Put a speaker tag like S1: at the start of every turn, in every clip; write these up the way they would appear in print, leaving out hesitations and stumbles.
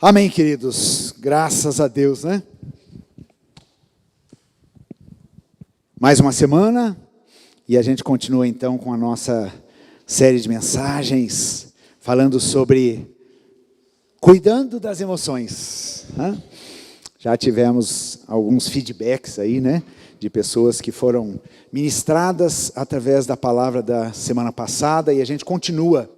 S1: Amém, queridos. Graças a Deus, né? Mais uma semana e a gente continua então com a nossa série de mensagens falando sobre cuidando das emoções, né? Já tivemos alguns feedbacks aí, né? De pessoas que foram ministradas através da palavra da semana passada e a gente continua.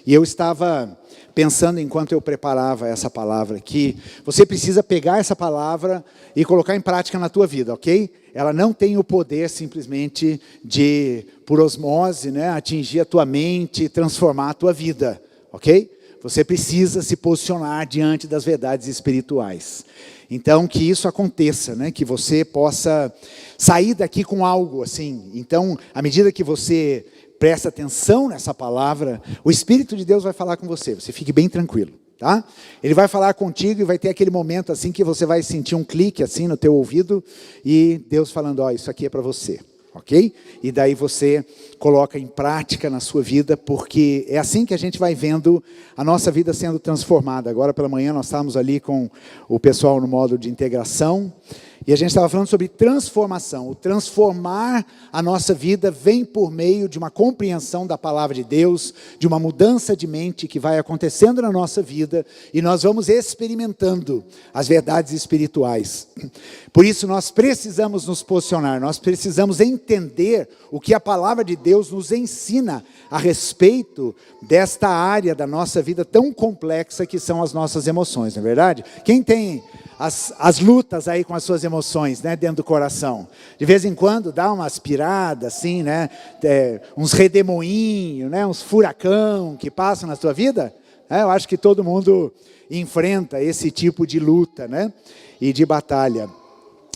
S1: E eu estava pensando enquanto eu preparava essa palavra que você precisa pegar essa palavra e colocar em prática na tua vida, ok? Ela não tem o poder simplesmente de, por osmose, né, atingir a tua mente e transformar a tua vida, ok? Você precisa se posicionar diante das verdades espirituais. Então, que isso aconteça, né? Que você possa sair daqui com algo assim. Então, à medida que você presta atenção nessa palavra, o Espírito de Deus vai falar com você. Você fique bem tranquilo, tá? Ele vai falar contigo e vai ter aquele momento assim que você vai sentir um clique assim no teu ouvido e Deus falando, ó, isso aqui é para você. Ok? E daí você coloca em prática na sua vida, porque é assim que a gente vai vendo a nossa vida sendo transformada. Agora pela manhã nós estávamos ali com o pessoal no modo de integração, e a gente estava falando sobre transformação. O transformar a nossa vida vem por meio de uma compreensão da palavra de Deus, de uma mudança de mente que vai acontecendo na nossa vida, e nós vamos experimentando as verdades espirituais. Por isso nós precisamos nos posicionar, nós precisamos entender o que a palavra de Deus nos ensina a respeito desta área da nossa vida tão complexa que são as nossas emoções, não é verdade? Quem tem as lutas aí com as suas emoções, né, dentro do coração? De vez em quando dá uma aspirada, assim, né, uns redemoinhos, né, uns furacão que passam na sua vida. Eu acho que todo mundo enfrenta esse tipo de luta, né, e de batalha.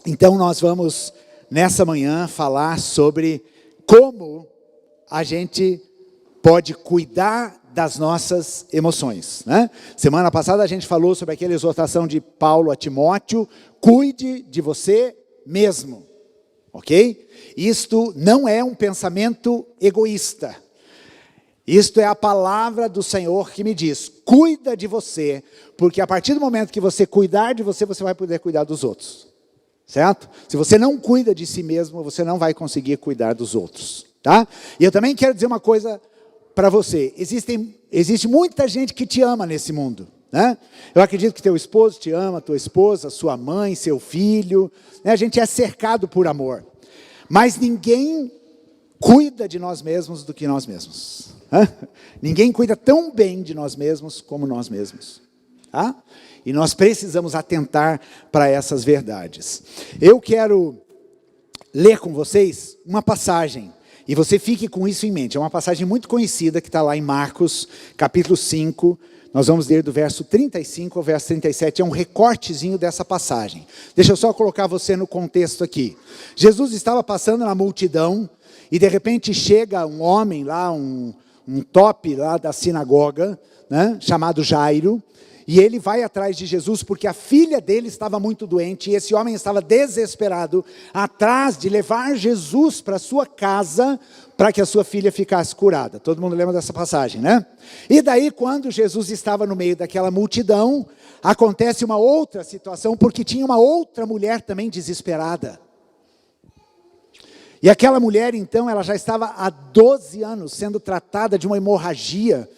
S1: Então nós vamos, nessa manhã, falar sobre como a gente pode cuidar das nossas emoções, né? Semana passada a gente falou sobre aquela exortação de Paulo a Timóteo, cuide de você mesmo, ok? Isto não é um pensamento egoísta. Isto é a palavra do Senhor que me diz, cuida de você, porque a partir do momento que você cuidar de você, você vai poder cuidar dos outros, certo? Se você não cuida de si mesmo, você não vai conseguir cuidar dos outros, tá? E eu também quero dizer uma coisa para você, existe muita gente que te ama nesse mundo, né? Eu acredito que teu esposo te ama, tua esposa, sua mãe, seu filho, né? A gente é cercado por amor, mas ninguém cuida de nós mesmos do que nós mesmos, né? Ninguém cuida tão bem de nós mesmos como nós mesmos, tá? E nós precisamos atentar para essas verdades. Eu quero ler com vocês uma passagem, e você fique com isso em mente. É uma passagem muito conhecida que está lá em Marcos, capítulo 5. Nós vamos ler do verso 35 ao verso 37. É um recortezinho dessa passagem. Deixa eu só colocar você no contexto aqui. Jesus estava passando na multidão e de repente chega um homem lá, um top lá da sinagoga, né, chamado Jairo. E ele vai atrás de Jesus porque a filha dele estava muito doente e esse homem estava desesperado atrás de levar Jesus para sua casa para que a sua filha ficasse curada. Todo mundo lembra dessa passagem, né? E daí quando Jesus estava no meio daquela multidão, acontece uma outra situação porque tinha uma outra mulher também desesperada. E aquela mulher então, ela já estava há 12 anos sendo tratada de uma hemorragia.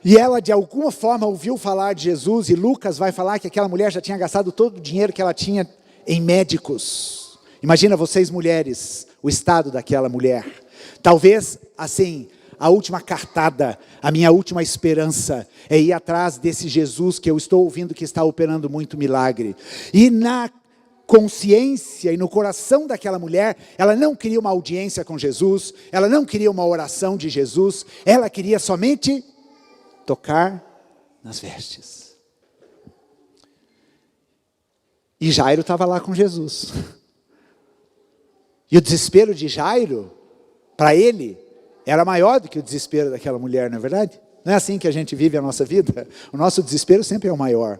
S1: E ela de alguma forma ouviu falar de Jesus, e Lucas vai falar que aquela mulher já tinha gastado todo o dinheiro que ela tinha em médicos. Imagina vocês mulheres, o estado daquela mulher. Talvez assim, a última cartada, a minha última esperança é ir atrás desse Jesus que eu estou ouvindo que está operando muito milagre. E na consciência e no coração daquela mulher, ela não queria uma audiência com Jesus, ela não queria uma oração de Jesus, ela queria somente tocar nas vestes. E Jairo estava lá com Jesus. E o desespero de Jairo, para ele, era maior do que o desespero daquela mulher, não é verdade? Não é assim que a gente vive a nossa vida? O nosso desespero sempre é o maior.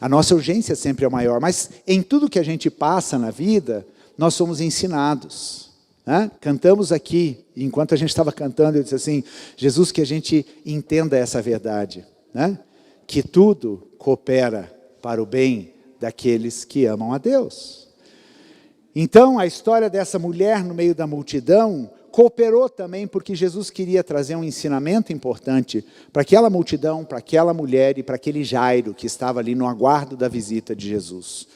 S1: A nossa urgência sempre é o maior. Mas em tudo que a gente passa na vida, nós somos ensinados. Né? Cantamos aqui, enquanto a gente estava cantando, eu disse assim, Jesus, que a gente entenda essa verdade, né? que tudo coopera para o bem daqueles que amam a Deus. Então, a história dessa mulher no meio da multidão cooperou também porque Jesus queria trazer um ensinamento importante para aquela multidão, para aquela mulher e para aquele Jairo que estava ali no aguardo da visita de Jesus.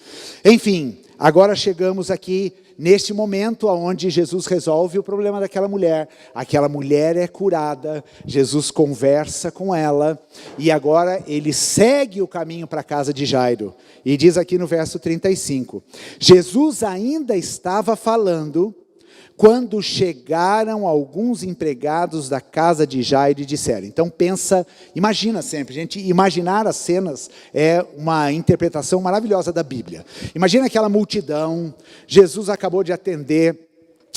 S1: Enfim, agora chegamos aqui neste momento onde Jesus resolve o problema daquela mulher. Aquela mulher é curada, Jesus conversa com ela e agora ele segue o caminho para a casa de Jairo. E diz aqui no verso 35, Jesus ainda estava falando quando chegaram alguns empregados da casa de Jairo e disseram. Então imagina sempre, gente, imaginar as cenas é uma interpretação maravilhosa da Bíblia. Imagina aquela multidão, Jesus acabou de atender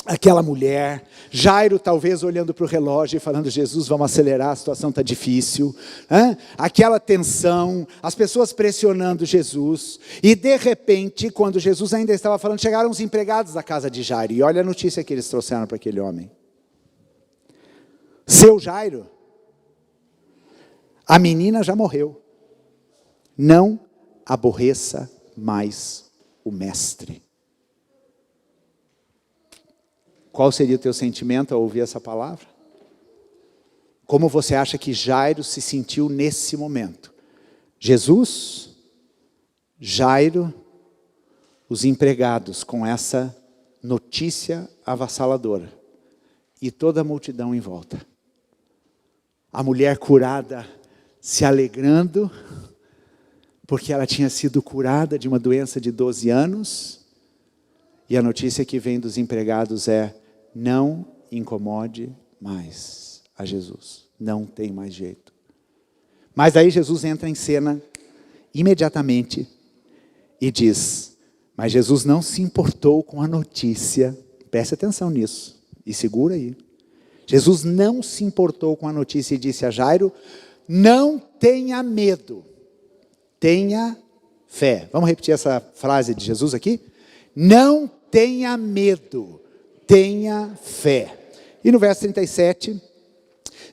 S1: aquela mulher, Jairo talvez olhando para o relógio e falando, Jesus, vamos acelerar, a situação está difícil. Aquela tensão, as pessoas pressionando Jesus. E de repente, quando Jesus ainda estava falando, chegaram os empregados da casa de Jairo. E olha a notícia que eles trouxeram para aquele homem. Seu Jairo, a menina já morreu. Não aborreça mais o mestre. Qual seria o teu sentimento ao ouvir essa palavra? Como você acha que Jairo se sentiu nesse momento? Jesus, Jairo, os empregados com essa notícia avassaladora e toda a multidão em volta. A mulher curada se alegrando porque ela tinha sido curada de uma doença de 12 anos e a notícia que vem dos empregados é: não incomode mais a Jesus. Não tem mais jeito. Mas aí Jesus entra em cena imediatamente e diz, mas Jesus não se importou com a notícia. Preste atenção nisso e segura aí. Jesus não se importou com a notícia e disse a Jairo, não tenha medo, tenha fé. Vamos repetir essa frase de Jesus aqui? Não tenha medo. Tenha fé. E no verso 37,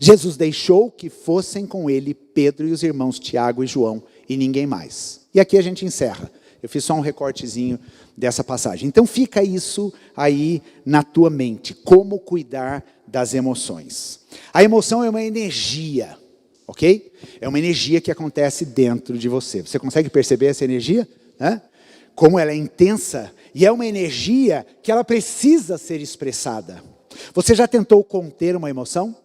S1: Jesus deixou que fossem com ele Pedro e os irmãos Tiago e João e ninguém mais. E aqui a gente encerra. Eu fiz só um recortezinho dessa passagem. Então fica isso aí na tua mente. Como cuidar das emoções. A emoção é uma energia, ok? É uma energia que acontece dentro de você. Você consegue perceber essa energia? Como ela é intensa. E é uma energia que ela precisa ser expressada. Você já tentou conter uma emoção?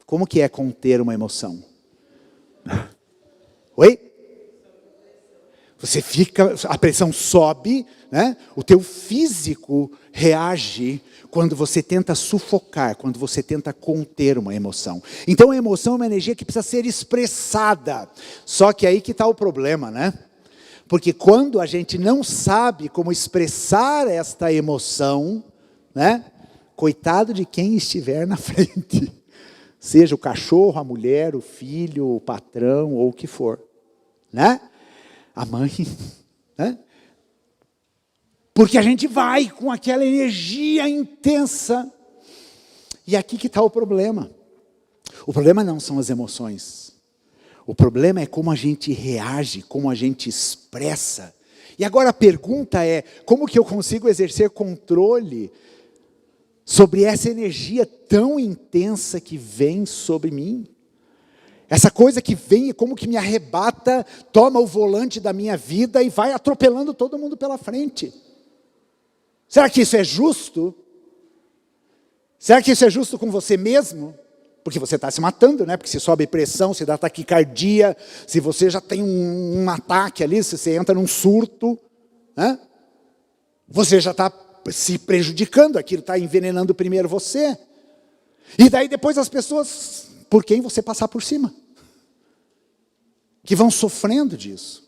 S1: Como que é conter uma emoção? Oi? Você fica, a pressão sobe, né? O teu físico reage quando você tenta sufocar, quando você tenta conter uma emoção. Então a emoção é uma energia que precisa ser expressada. Só que aí que está o problema, né? Porque quando a gente não sabe como expressar esta emoção, né? Coitado de quem estiver na frente. Seja o cachorro, a mulher, o filho, o patrão ou o que for. Né? A mãe. Né? Porque a gente vai com aquela energia intensa. E aqui que está o problema. O problema não são as emoções. O problema é como a gente reage, como a gente expressa. E agora a pergunta é, como que eu consigo exercer controle sobre essa energia tão intensa que vem sobre mim? Essa coisa que vem e como que me arrebata, toma o volante da minha vida e vai atropelando todo mundo pela frente. Será que isso é justo? Será que isso é justo com você mesmo? Porque você está se matando, né? Porque se sobe pressão, se dá taquicardia, se você já tem um ataque ali, se você entra num surto, né? Você já está se prejudicando, aquilo está envenenando primeiro você. E daí depois as pessoas, por quem você passar por cima, que vão sofrendo disso.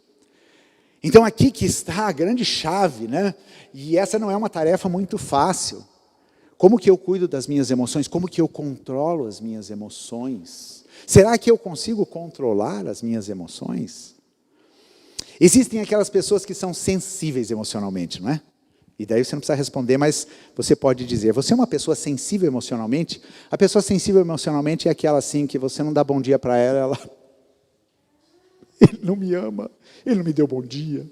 S1: Então aqui que está a grande chave, né? E essa não é uma tarefa muito fácil. Como que eu cuido das minhas emoções? Como que eu controlo as minhas emoções? Será que eu consigo controlar as minhas emoções? Existem aquelas pessoas que são sensíveis emocionalmente, não é? E daí você não precisa responder, mas você pode dizer, você é uma pessoa sensível emocionalmente? A pessoa sensível emocionalmente é aquela assim, que você não dá bom dia para ela, ela ele não me ama, ele não me deu bom dia,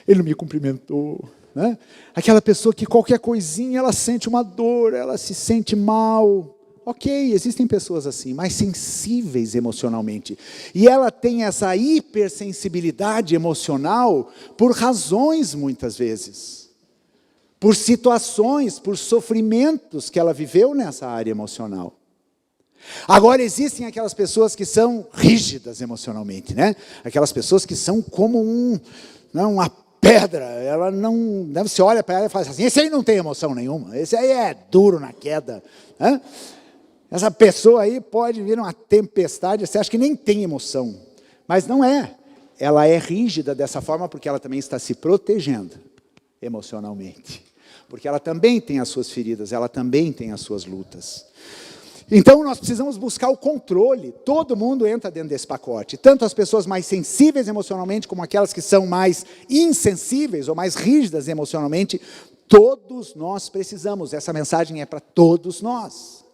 S1: ele não me cumprimentou. Né? Aquela pessoa que qualquer coisinha ela sente uma dor, ela se sente mal. Ok, existem pessoas assim, mais sensíveis emocionalmente. E ela tem essa hipersensibilidade emocional por razões, muitas vezes. Por situações, por sofrimentos que ela viveu nessa área emocional. Agora, existem aquelas pessoas que são rígidas emocionalmente, né? Aquelas pessoas que são como uma pedra. Ela não... Você olha para ela e fala assim, esse aí não tem emoção nenhuma, esse aí é duro na queda. Né? Essa pessoa aí pode vir uma tempestade, você acha que nem tem emoção. Mas não é. Ela é rígida dessa forma porque ela também está se protegendo emocionalmente. Porque ela também tem as suas feridas, ela também tem as suas lutas. Então nós precisamos buscar o controle. Todo mundo entra dentro desse pacote. Tanto as pessoas mais sensíveis emocionalmente, como aquelas que são mais insensíveis ou mais rígidas emocionalmente. Todos nós precisamos. Essa mensagem é para todos nós.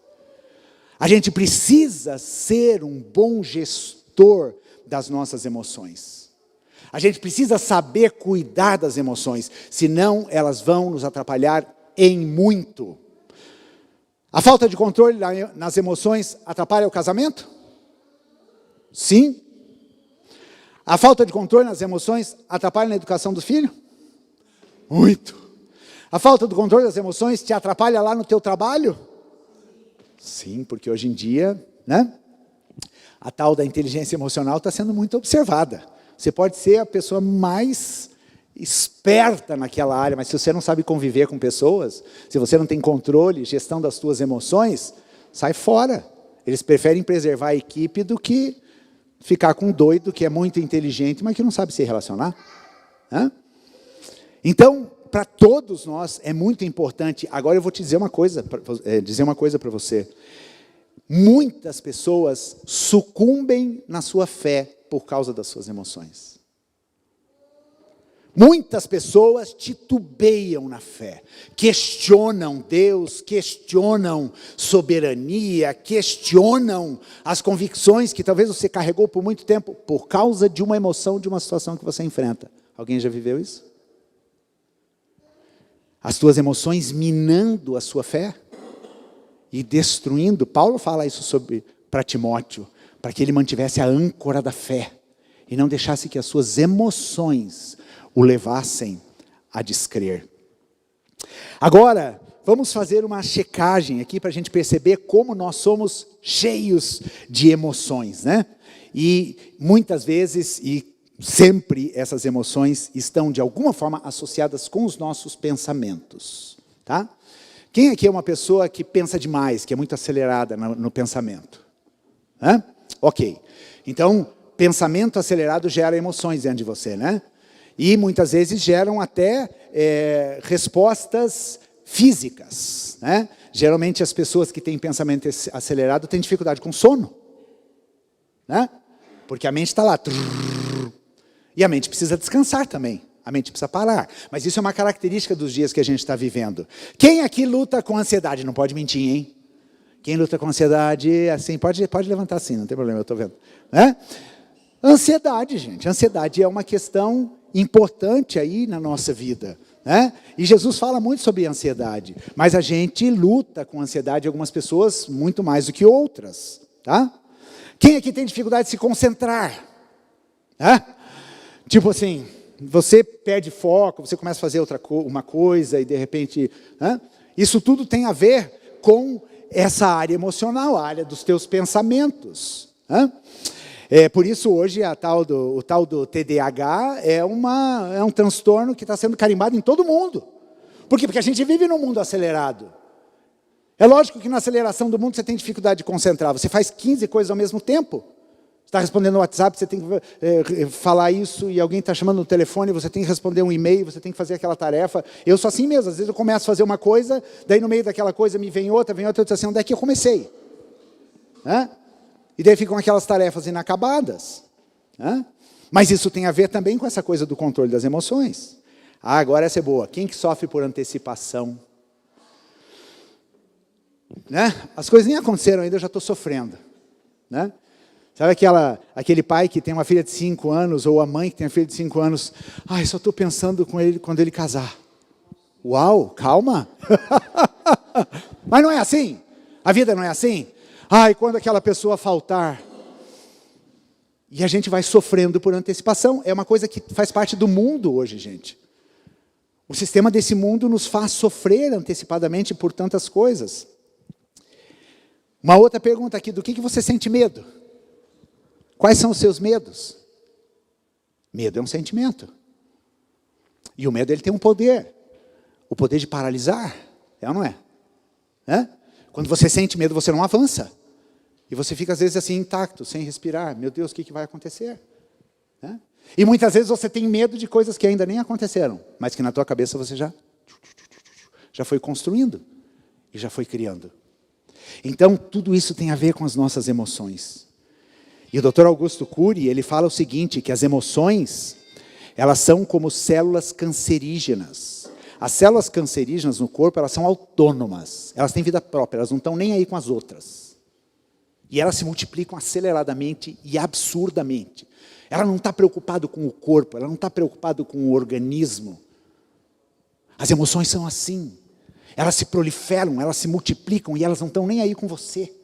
S1: A gente precisa ser um bom gestor das nossas emoções. A gente precisa saber cuidar das emoções, senão elas vão nos atrapalhar em muito. A falta de controle nas emoções atrapalha o casamento? Sim. A falta de controle nas emoções atrapalha na educação do filho? Muito. A falta de controle das emoções te atrapalha lá no teu trabalho? Sim, porque hoje em dia, né, a tal da inteligência emocional está sendo muito observada. Você pode ser a pessoa mais esperta naquela área, mas se você não sabe conviver com pessoas, se você não tem controle, gestão das suas emoções, sai fora. Eles preferem preservar a equipe do que ficar com um doido que é muito inteligente, mas que não sabe se relacionar. Hã? Então, para todos nós é muito importante. Agora eu vou te dizer uma coisa para você. Muitas pessoas sucumbem na sua fé por causa das suas emoções. Muitas pessoas titubeiam na fé, questionam Deus, questionam soberania, questionam as convicções que talvez você carregou por muito tempo por causa de uma emoção, de uma situação que você enfrenta. Alguém já viveu isso? As tuas emoções minando a sua fé e destruindo. Paulo fala isso para Timóteo, para que ele mantivesse a âncora da fé e não deixasse que as suas emoções o levassem a descrer. Agora, vamos fazer uma checagem aqui para a gente perceber como nós somos cheios de emoções, né? E muitas vezes, e sempre essas emoções estão de alguma forma associadas com os nossos pensamentos, tá? Quem aqui é uma pessoa que pensa demais, que é muito acelerada no pensamento? Hã? Ok. Então, pensamento acelerado gera emoções dentro de você, né? E muitas vezes geram até respostas físicas, né? Geralmente as pessoas que têm pensamento acelerado têm dificuldade com sono, né? Porque a mente está lá. E a mente precisa descansar também. A mente precisa parar. Mas isso é uma característica dos dias que a gente está vivendo. Quem aqui luta com ansiedade? Não pode mentir, hein? Quem luta com ansiedade, assim, pode levantar assim, não tem problema, eu estou vendo. Né? Ansiedade, gente. Ansiedade é uma questão importante aí na nossa vida. Né? E Jesus fala muito sobre ansiedade. Mas a gente luta com ansiedade, algumas pessoas, muito mais do que outras. Tá? Quem aqui tem dificuldade de se concentrar? Né? Tipo assim, você perde foco, você começa a fazer uma coisa e de repente... Né? Isso tudo tem a ver com essa área emocional, a área dos teus pensamentos. Né? Por isso hoje o tal do TDAH é um transtorno que está sendo carimbado em todo mundo. Por quê? Porque a gente vive num mundo acelerado. É lógico que na aceleração do mundo você tem dificuldade de concentrar. Você faz 15 coisas ao mesmo tempo. Você está respondendo no WhatsApp, você tem que falar isso e alguém está chamando no telefone, você tem que responder um e-mail, você tem que fazer aquela tarefa. Eu sou assim mesmo, às vezes eu começo a fazer uma coisa, daí no meio daquela coisa me vem outra, eu digo assim, onde é que eu comecei? Hã? E daí ficam aquelas tarefas inacabadas. Hã? Mas isso tem a ver também com essa coisa do controle das emoções. Ah, agora essa é boa. Quem que sofre por antecipação? Né? As coisas nem aconteceram ainda, eu já estou sofrendo. Né? Sabe aquele pai que tem uma filha de 5 anos, ou a mãe que tem uma filha de 5 anos, ai, só estou pensando com ele quando ele casar. Uau, calma. Mas não é assim. A vida não é assim. Ai, quando aquela pessoa faltar. E a gente vai sofrendo por antecipação. É uma coisa que faz parte do mundo hoje, gente. O sistema desse mundo nos faz sofrer antecipadamente por tantas coisas. Uma outra pergunta aqui, do que você sente medo? Quais são os seus medos? Medo é um sentimento. E o medo ele tem um poder. O poder de paralisar. É ou não é? Quando você sente medo, você não avança. E você fica, às vezes, assim, intacto, sem respirar. Meu Deus, o que vai acontecer? E muitas vezes você tem medo de coisas que ainda nem aconteceram, mas que na tua cabeça você já foi construindo e já foi criando. Então, tudo isso tem a ver com as nossas emoções. E o Dr. Augusto Cury, ele fala o seguinte, que as emoções, elas são como células cancerígenas. As células cancerígenas no corpo, elas são autônomas. Elas têm vida própria, elas não estão nem aí com as outras. E elas se multiplicam aceleradamente e absurdamente. Ela não está preocupada com o corpo, ela não está preocupada com o organismo. As emoções são assim. Elas se proliferam, elas se multiplicam e elas não estão nem aí com você.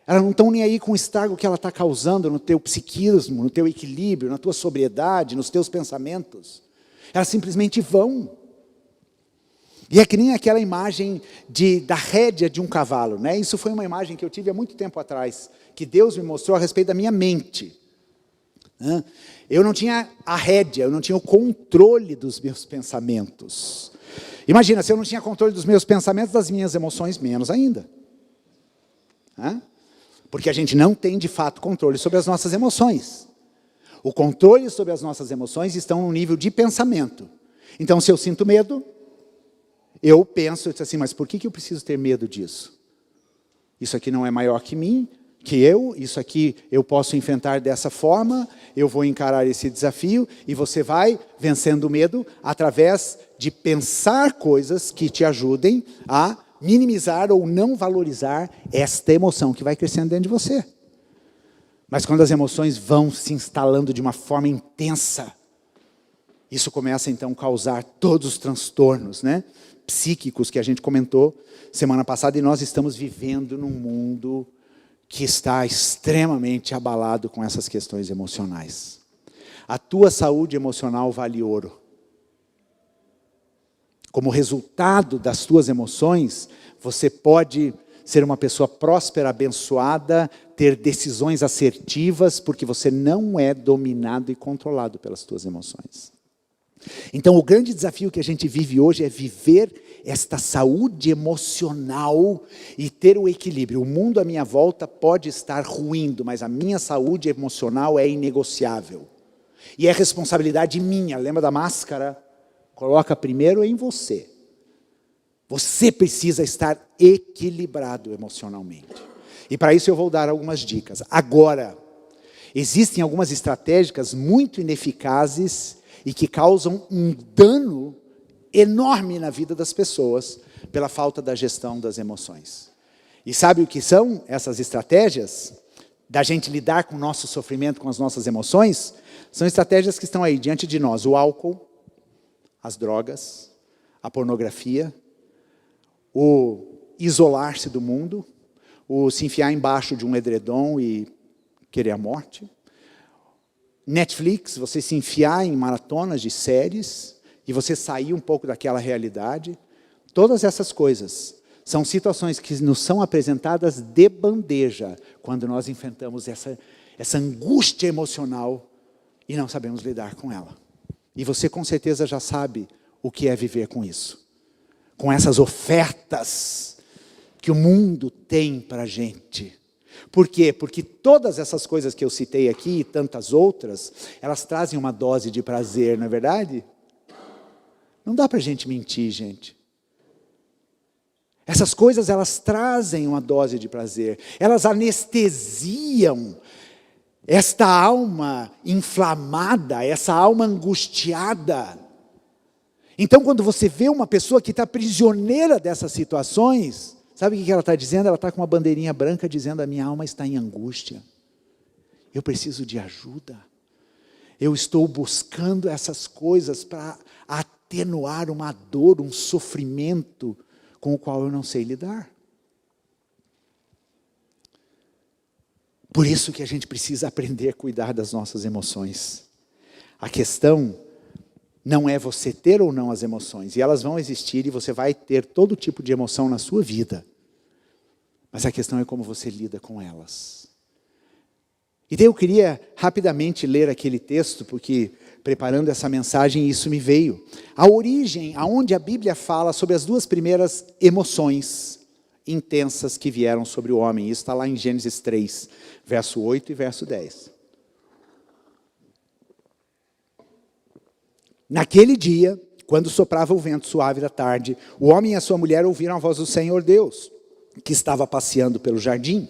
S1: Elas não estão nem aí com o estrago que ela está causando no teu psiquismo, no teu equilíbrio, na tua sobriedade, nos teus pensamentos. Elas simplesmente vão. E é que nem aquela imagem da rédea de um cavalo, né? Isso foi uma imagem que eu tive há muito tempo atrás, que Deus me mostrou a respeito da minha mente. Eu não tinha a rédea, eu não tinha o controle dos meus pensamentos. Imagina, se eu não tinha controle dos meus pensamentos, das minhas emoções, menos ainda. Porque a gente não tem, de fato, controle sobre as nossas emoções. O controle sobre as nossas emoções estão no nível de pensamento. Então, se eu sinto medo, eu penso assim, mas por que eu preciso ter medo disso? Isso aqui não é maior que mim, que eu, isso aqui eu posso enfrentar dessa forma, eu vou encarar esse desafio, e você vai vencendo o medo através de pensar coisas que te ajudem a minimizar ou não valorizar esta emoção que vai crescendo dentro de você. Mas quando as emoções vão se instalando de uma forma intensa, isso começa então a causar todos os transtornos, psíquicos que a gente comentou semana passada, e nós estamos vivendo num mundo que está extremamente abalado com essas questões emocionais. A tua saúde emocional vale ouro. Como resultado das tuas emoções, você pode ser uma pessoa próspera, abençoada, ter decisões assertivas, porque você não é dominado e controlado pelas tuas emoções. Então, o grande desafio que a gente vive hoje é viver esta saúde emocional e ter o equilíbrio. O mundo à minha volta pode estar ruindo, mas a minha saúde emocional é inegociável. E é responsabilidade minha. Lembra da máscara? Coloca primeiro em você. Você precisa estar equilibrado emocionalmente. E para isso eu vou dar algumas dicas. Agora, existem algumas estratégias muito ineficazes e que causam um dano enorme na vida das pessoas pela falta da gestão das emoções. E sabe o que são essas estratégias? Da gente lidar com o nosso sofrimento, com as nossas emoções? São estratégias que estão aí diante de nós. O álcool, as drogas, a pornografia, o isolar-se do mundo, o se enfiar embaixo de um edredom e querer a morte. Netflix, você se enfiar em maratonas de séries e você sair um pouco daquela realidade. Todas essas coisas são situações que nos são apresentadas de bandeja quando nós enfrentamos essa angústia emocional e não sabemos lidar com ela. E você com certeza já sabe o que é viver com isso. Com essas ofertas que o mundo tem para a gente. Por quê? Porque todas essas coisas que eu citei aqui e tantas outras, elas trazem uma dose de prazer, não é verdade? Não dá para a gente mentir, gente. Essas coisas, elas trazem uma dose de prazer. Elas anestesiam esta alma inflamada, essa alma angustiada. Então, quando você vê uma pessoa que está prisioneira dessas situações, sabe o que ela está dizendo? Ela está com uma bandeirinha branca dizendo: a minha alma está em angústia. Eu preciso de ajuda. Eu estou buscando essas coisas para atenuar uma dor, um sofrimento com o qual eu não sei lidar. Por isso que a gente precisa aprender a cuidar das nossas emoções. A questão não é você ter ou não as emoções, e elas vão existir e você vai ter todo tipo de emoção na sua vida. Mas a questão é como você lida com elas. E daí eu queria rapidamente ler aquele texto, porque preparando essa mensagem isso me veio. A origem, aonde a Bíblia fala sobre as duas primeiras emoções intensas que vieram sobre o homem. Isso está lá em Gênesis 3, verso 8 e verso 10. Naquele dia, quando soprava o vento suave da tarde, o homem e a sua mulher ouviram a voz do Senhor Deus, que estava passeando pelo jardim.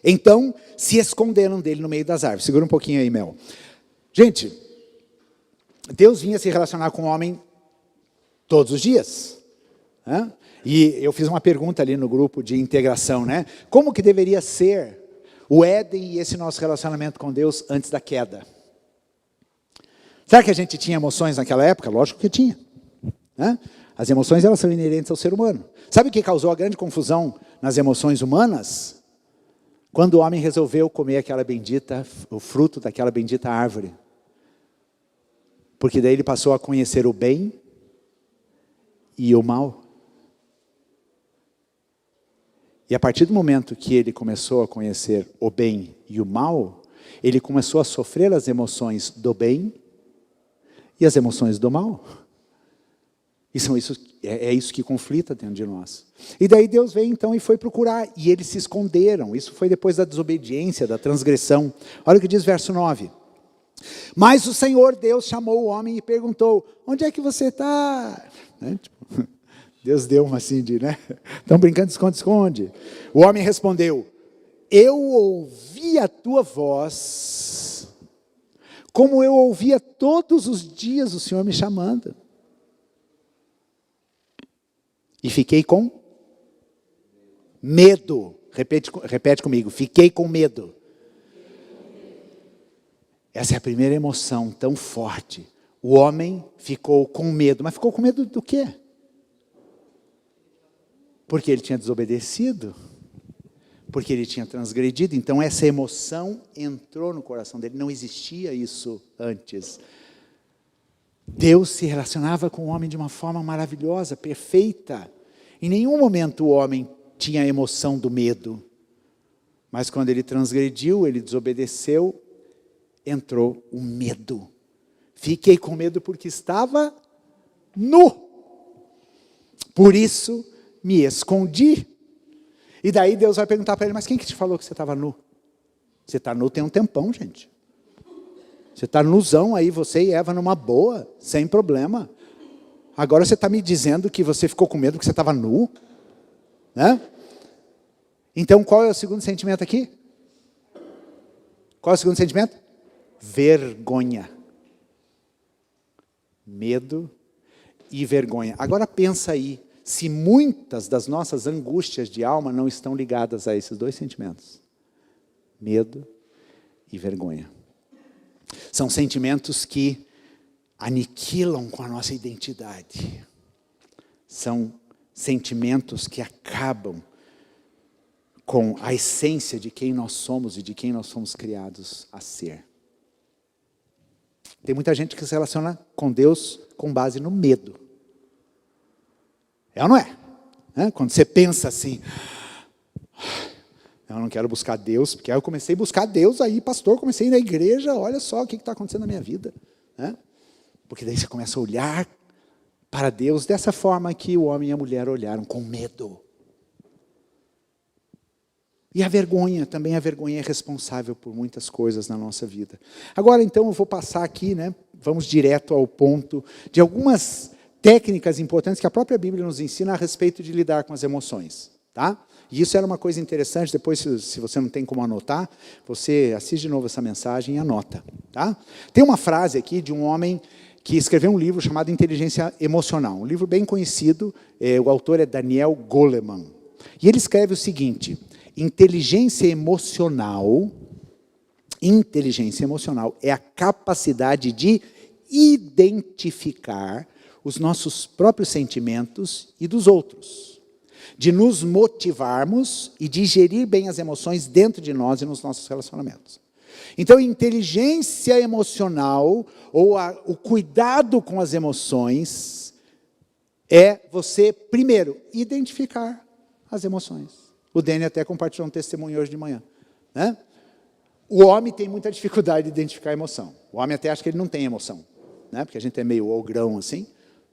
S1: Então, se esconderam dele no meio das árvores. Segura um pouquinho aí, Mel. Gente, Deus vinha se relacionar com o homem todos os dias. Né? E eu fiz uma pergunta ali no grupo de integração, né? Como que deveria ser o Éden e esse nosso relacionamento com Deus antes da queda? Será que a gente tinha emoções naquela época? Lógico que tinha. Né? As emoções, elas são inerentes ao ser humano. Sabe o que causou a grande confusão nas emoções humanas? Quando o homem resolveu comer aquela bendita, o fruto daquela bendita árvore. Porque daí ele passou a conhecer o bem e o mal. E a partir do momento que ele começou a conhecer o bem e o mal, ele começou a sofrer as emoções do bem e as emoções do mal. E é isso que conflita dentro de nós. E daí Deus veio então e foi procurar. E eles se esconderam. Isso foi depois da desobediência, da transgressão. Olha o que diz verso 9. Mas o Senhor Deus chamou o homem e perguntou, onde é que você está? Né? Tipo, Deus deu uma assim de, né? Estão brincando de esconde-esconde. O homem respondeu, eu ouvi a tua voz, como eu ouvia todos os dias o Senhor me chamando. E fiquei com medo. Repete comigo, fiquei com medo. Essa é a primeira emoção tão forte. O homem ficou com medo. Mas ficou com medo do quê? Porque ele tinha desobedecido. Porque ele tinha transgredido. Então essa emoção entrou no coração dele. Não existia isso antes. Deus se relacionava com o homem de uma forma maravilhosa, perfeita. Em nenhum momento o homem tinha a emoção do medo. Mas quando ele transgrediu, ele desobedeceu, entrou o medo. Fiquei com medo porque estava nu. Por isso me escondi. E daí Deus vai perguntar para ele, mas quem que te falou que você estava nu? Você está nu tem um tempão, gente. Você está nuzão aí, você e Eva numa boa, sem problema. Agora você está me dizendo que você ficou com medo porque você estava nu? Né? Então qual é o segundo sentimento aqui? Qual é o segundo sentimento? Vergonha. Medo e vergonha. Agora pensa aí, se muitas das nossas angústias de alma não estão ligadas a esses dois sentimentos. Medo e vergonha. São sentimentos que aniquilam com a nossa identidade. São sentimentos que acabam com a essência de quem nós somos e de quem nós fomos criados a ser. Tem muita gente que se relaciona com Deus com base no medo. É ou não é? Quando você pensa assim, eu não quero buscar Deus, porque aí eu comecei a buscar Deus, aí pastor, comecei a ir na igreja, olha só o que está acontecendo na minha vida. Porque daí você começa a olhar para Deus dessa forma que o homem e a mulher olharam, com medo. E a vergonha, também a vergonha é responsável por muitas coisas na nossa vida. Agora então eu vou passar aqui, vamos direto ao ponto de algumas técnicas importantes que a própria Bíblia nos ensina a respeito de lidar com as emoções. Tá? E isso era uma coisa interessante, depois se você não tem como anotar, você assiste de novo essa mensagem e anota. Tá? Tem uma frase aqui de um homem que escreveu um livro chamado Inteligência Emocional, um livro bem conhecido, o autor é Daniel Goleman. E ele escreve o seguinte, inteligência emocional Inteligência emocional é a capacidade de identificar os nossos próprios sentimentos e dos outros, de nos motivarmos e de gerir bem as emoções dentro de nós e nos nossos relacionamentos. Então, inteligência emocional, ou o cuidado com as emoções, é você, primeiro, identificar as emoções. O Dani até compartilhou um testemunho hoje de manhã, né? O homem tem muita dificuldade de identificar a emoção. O homem até acha que ele não tem emoção, né? Porque a gente é meio ogrão assim,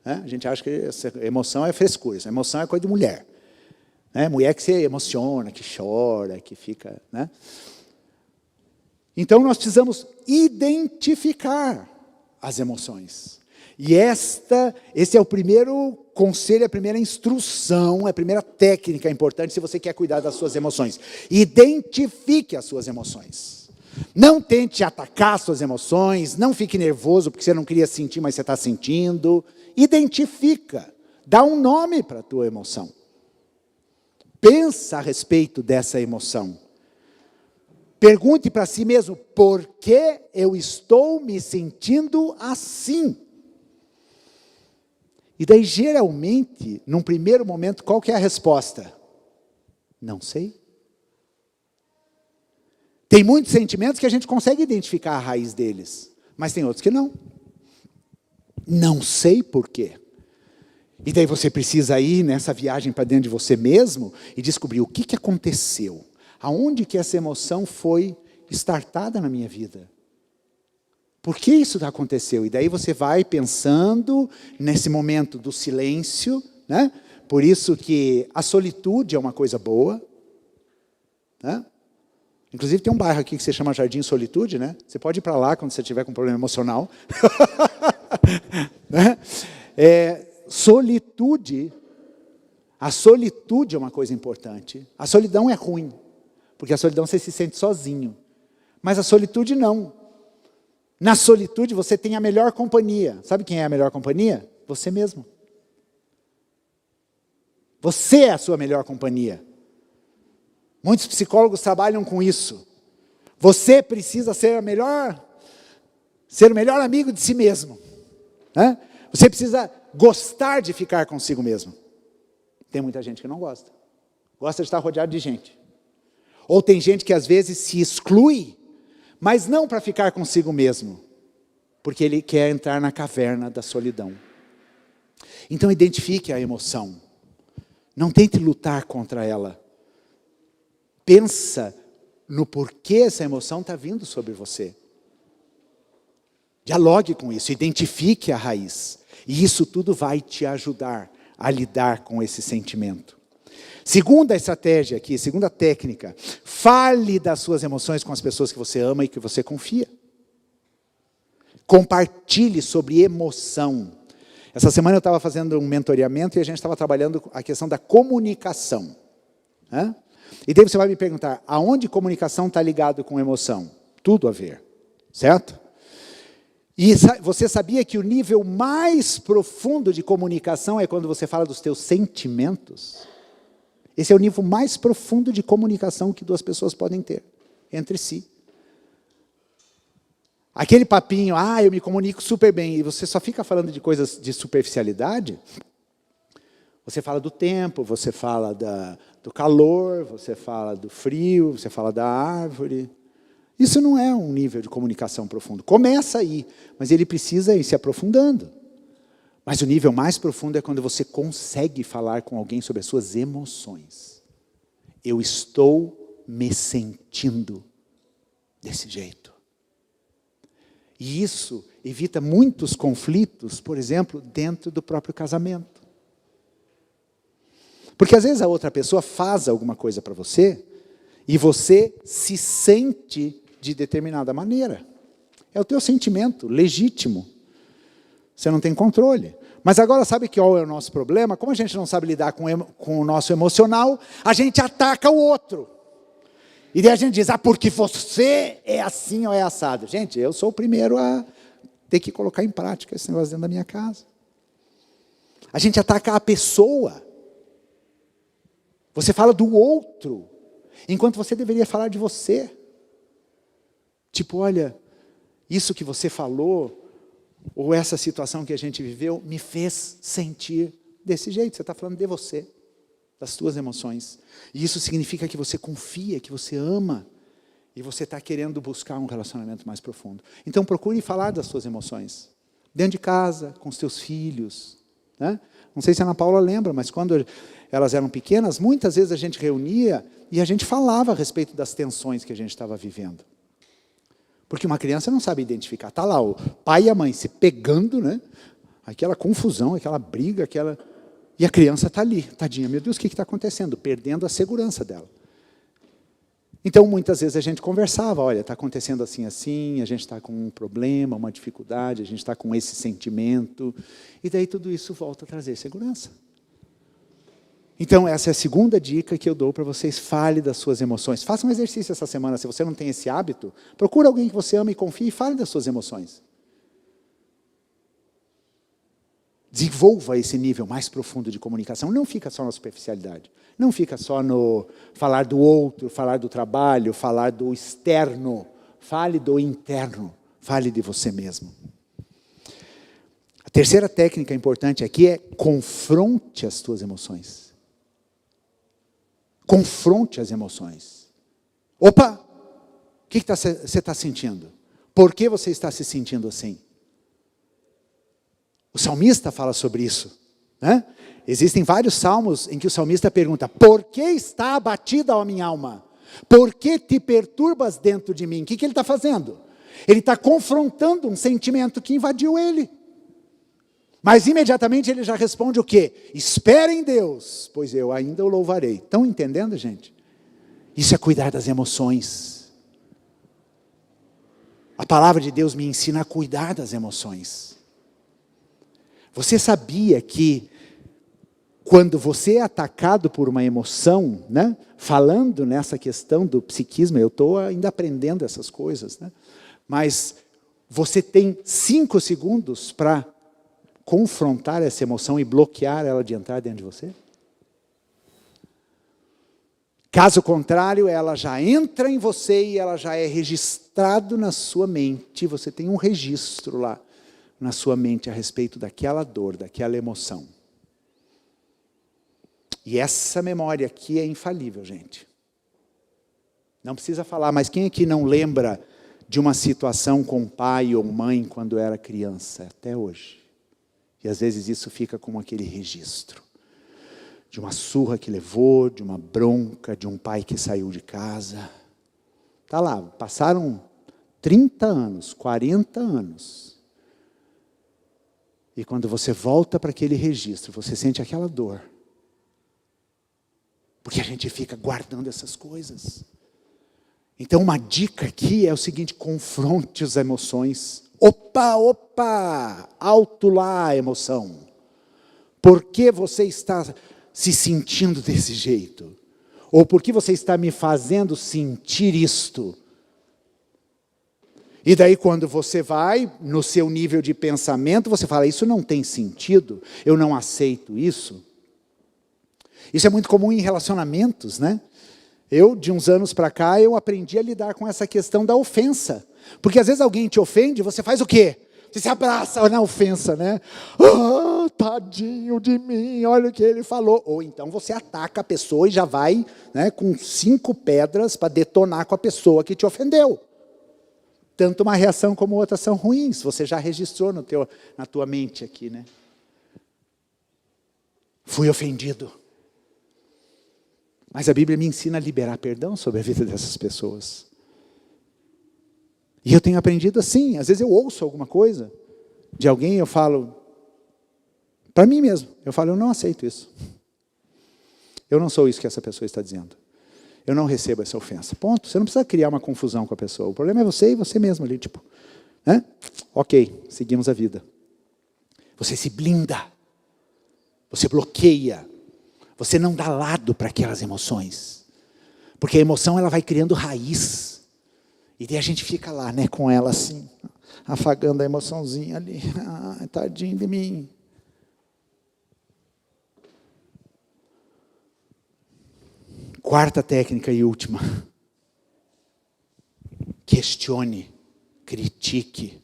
S1: né? A gente acha que essa emoção é frescura, essa emoção é coisa de mulher. Né? Mulher que se emociona, que chora, que fica... Né? Então, nós precisamos identificar as emoções. E esse é o primeiro conselho, a primeira instrução, a primeira técnica importante se você quer cuidar das suas emoções. Identifique as suas emoções. Não tente atacar as suas emoções, não fique nervoso porque você não queria sentir, mas você está sentindo. Identifica, dá um nome para a tua emoção. Pensa a respeito dessa emoção. Pergunte para si mesmo, por que eu estou me sentindo assim? E daí, geralmente, num primeiro momento, qual que é a resposta? Não sei. Tem muitos sentimentos que a gente consegue identificar a raiz deles, mas tem outros que não. Não sei por quê. E daí você precisa ir nessa viagem para dentro de você mesmo e descobrir o que aconteceu. Aonde que essa emoção foi startada na minha vida? Por que isso aconteceu? E daí você vai pensando nesse momento do silêncio, né? Por isso que a solitude é uma coisa boa, né? Inclusive tem um bairro aqui que se chama Jardim Solitude, né? Você pode ir para lá quando você tiver com um problema emocional. Né? Solitude, a solitude é uma coisa importante. A solidão é ruim. Porque a solidão você se sente sozinho. Mas a solitude não. Na solitude você tem a melhor companhia. Sabe quem é a melhor companhia? Você mesmo. Você é a sua melhor companhia. Muitos psicólogos trabalham com isso. Você precisa ser o melhor amigo de si mesmo. Né? Você precisa gostar de ficar consigo mesmo. Tem muita gente que não gosta. Gosta de estar rodeado de gente. Ou tem gente que às vezes se exclui, mas não para ficar consigo mesmo, porque ele quer entrar na caverna da solidão. Então identifique a emoção. Não tente lutar contra ela. Pensa no porquê essa emoção está vindo sobre você. Dialogue com isso, identifique a raiz. E isso tudo vai te ajudar a lidar com esse sentimento. Segunda estratégia aqui, segunda técnica, fale das suas emoções com as pessoas que você ama e que você confia. Compartilhe sobre emoção. Essa semana eu estava fazendo um mentoreamento e a gente estava trabalhando a questão da comunicação. Né? E daí você vai me perguntar, aonde comunicação está ligado com emoção? Tudo a ver, certo? E você sabia que o nível mais profundo de comunicação é quando você fala dos teus sentimentos? Esse é o nível mais profundo de comunicação que duas pessoas podem ter entre si. Aquele papinho, eu me comunico super bem, e você só fica falando de coisas de superficialidade. Você fala do tempo, você fala do calor, você fala do frio, você fala da árvore. Isso não é um nível de comunicação profundo. Começa aí, mas ele precisa ir se aprofundando. Mas o nível mais profundo é quando você consegue falar com alguém sobre as suas emoções. Eu estou me sentindo desse jeito. E isso evita muitos conflitos, por exemplo, dentro do próprio casamento. Porque às vezes a outra pessoa faz alguma coisa para você e você se sente de determinada maneira. É o teu sentimento legítimo. Você não tem controle. Mas agora sabe qual é o nosso problema? Como a gente não sabe lidar com o nosso emocional, a gente ataca o outro. E daí a gente diz, porque você é assim ou é assado. Gente, eu sou o primeiro a ter que colocar em prática esse negócio dentro da minha casa. A gente ataca a pessoa. Você fala do outro, enquanto você deveria falar de você. Tipo, olha, isso que você falou, ou essa situação que a gente viveu, me fez sentir desse jeito. Você está falando de você, das tuas emoções. E isso significa que você confia, que você ama, e você está querendo buscar um relacionamento mais profundo. Então procure falar das suas emoções. Dentro de casa, com os teus filhos. Né? Não sei se a Ana Paula lembra, mas quando elas eram pequenas, muitas vezes a gente reunia e a gente falava a respeito das tensões que a gente estava vivendo. Porque uma criança não sabe identificar. Está lá o pai e a mãe se pegando, né? Aquela confusão, aquela briga, e a criança está ali, tadinha. Meu Deus, o que está acontecendo? Perdendo a segurança dela. Então, muitas vezes a gente conversava, olha, está acontecendo assim, assim, a gente está com um problema, uma dificuldade, a gente está com esse sentimento. E daí tudo isso volta a trazer segurança. Então, essa é a segunda dica que eu dou para vocês. Fale das suas emoções. Faça um exercício essa semana. Se você não tem esse hábito, procure alguém que você ama e confie e fale das suas emoções. Desenvolva esse nível mais profundo de comunicação. Não fica só na superficialidade. Não fica só no falar do outro, falar do trabalho, falar do externo. Fale do interno. Fale de você mesmo. A terceira técnica importante aqui é confronte as tuas emoções. Confronte as emoções. Opa! O que você está sentindo? Por que você está se sentindo assim? O salmista fala sobre isso. Né? Existem vários salmos em que o salmista pergunta: por que está abatida a minha alma? Por que te perturbas dentro de mim? O que ele está fazendo? Ele está confrontando um sentimento que invadiu ele. Mas imediatamente ele já responde o quê? Espere em Deus, pois eu ainda o louvarei. Estão entendendo, gente? Isso é cuidar das emoções. A palavra de Deus me ensina a cuidar das emoções. Você sabia que quando você é atacado por uma emoção, né, falando nessa questão do psiquismo, eu estou ainda aprendendo essas coisas, né, mas você tem 5 segundos para confrontar essa emoção e bloquear ela de entrar dentro de você? Caso contrário, ela já entra em você e ela já é registrado na sua mente. Você tem um registro lá na sua mente a respeito daquela dor, daquela emoção. E essa memória aqui é infalível, gente. Não precisa falar, mas quem aqui não lembra de uma situação com pai ou mãe quando era criança, até hoje? E às vezes isso fica como aquele registro. De uma surra que levou, de uma bronca, de um pai que saiu de casa. Está lá, passaram 30 anos, 40 anos. E quando você volta para aquele registro, você sente aquela dor. Porque a gente fica guardando essas coisas. Então uma dica aqui é o seguinte: confronte as emoções. Opa, alto lá a emoção. Por que você está se sentindo desse jeito? Ou por que você está me fazendo sentir isto? E daí quando você vai no seu nível de pensamento, você fala: isso não tem sentido, eu não aceito isso. Isso é muito comum em relacionamentos, né? Eu, de uns anos para cá, eu aprendi a lidar com essa questão da ofensa. Porque às vezes alguém te ofende, você faz o quê? Você se abraça na ofensa, né? Ah, tadinho de mim, olha o que ele falou. Ou então você ataca a pessoa e já vai, né, com 5 pedras para detonar com a pessoa que te ofendeu. Tanto uma reação como outra são ruins. Você já registrou na tua mente aqui, né? Fui ofendido. Mas a Bíblia me ensina a liberar perdão sobre a vida dessas pessoas. E eu tenho aprendido assim. Às vezes eu ouço alguma coisa de alguém e eu falo, para mim mesmo, eu falo: eu não aceito isso. Eu não sou isso que essa pessoa está dizendo. Eu não recebo essa ofensa. Ponto. Você não precisa criar uma confusão com a pessoa. O problema é você e você mesmo ali, tipo, né? Ok, seguimos a vida. Você se blinda. Você bloqueia. Você não dá lado para aquelas emoções. Porque a emoção, ela vai criando raiz. E daí a gente fica lá, né, com ela assim, afagando a emoçãozinha ali. Ah, tadinho de mim. Quarta técnica e última. Questione, critique,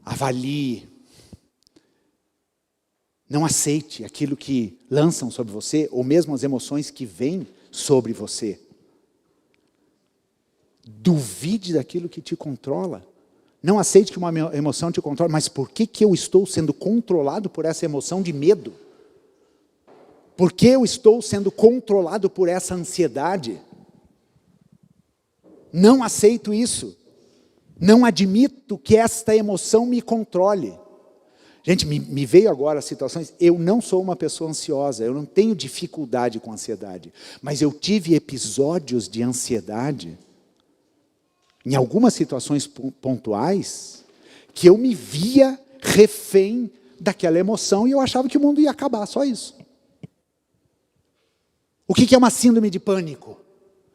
S1: avalie. Não aceite aquilo que lançam sobre você, ou mesmo as emoções que vêm sobre você. Duvide daquilo que te controla. Não aceite que uma emoção te controle, mas por que eu estou sendo controlado por essa emoção de medo? Por que eu estou sendo controlado por essa ansiedade? Não aceito isso. Não admito que esta emoção me controle. Gente, me veio agora situações, eu não sou uma pessoa ansiosa, eu não tenho dificuldade com ansiedade, mas eu tive episódios de ansiedade, em algumas situações pontuais, que eu me via refém daquela emoção e eu achava que o mundo ia acabar, só isso. O que é uma síndrome de pânico?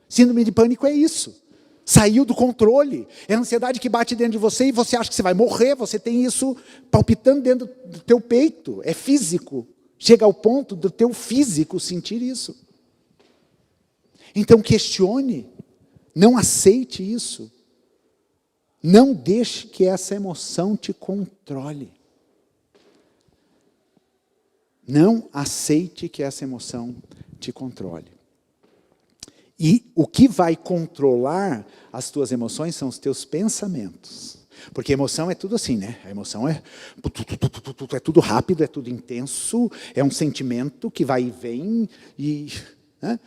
S1: Síndrome de pânico é isso. Saiu do controle. É a ansiedade que bate dentro de você e você acha que você vai morrer. Você tem isso palpitando dentro do teu peito. É físico. Chega ao ponto do teu físico sentir isso. Então questione. Não aceite isso. Não deixe que essa emoção te controle. Não aceite que essa emoção te controle. E o que vai controlar as tuas emoções são os teus pensamentos. Porque emoção é tudo assim, né? A emoção é tudo rápido, é tudo intenso, é um sentimento que vai e vem, né?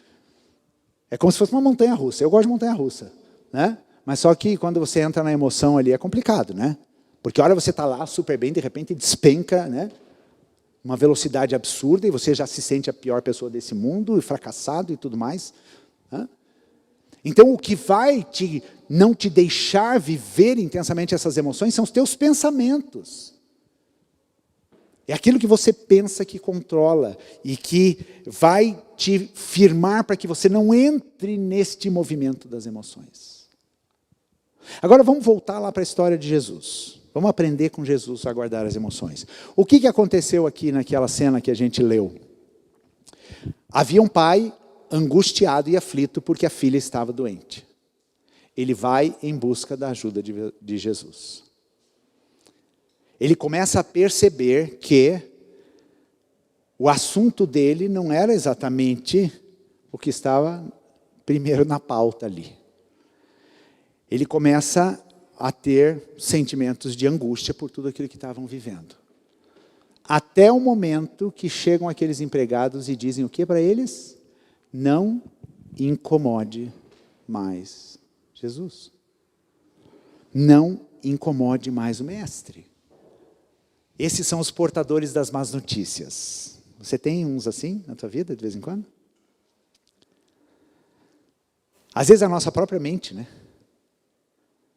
S1: É como se fosse uma montanha-russa. Eu gosto de montanha-russa, né? Mas só que quando você entra na emoção ali é complicado, né? Porque a hora você está lá super bem, de repente despenca, né? Uma velocidade absurda e você já se sente a pior pessoa desse mundo, e fracassado e tudo mais. Então o que vai não te deixar viver intensamente essas emoções são os teus pensamentos. É aquilo que você pensa que controla e que vai te firmar para que você não entre neste movimento das emoções. Agora vamos voltar lá para a história de Jesus. Vamos aprender com Jesus a guardar as emoções. O que aconteceu aqui naquela cena que a gente leu? Havia um pai angustiado e aflito porque a filha estava doente. Ele vai em busca da ajuda de Jesus. Ele começa a perceber que o assunto dele não era exatamente o que estava primeiro na pauta ali. Ele começa a ter sentimentos de angústia por tudo aquilo que estavam vivendo. Até o momento que chegam aqueles empregados e dizem o que para eles? Não incomode mais Jesus. Não incomode mais o mestre. Esses são os portadores das más notícias. Você tem uns assim na tua vida, de vez em quando? Às vezes a nossa própria mente, né?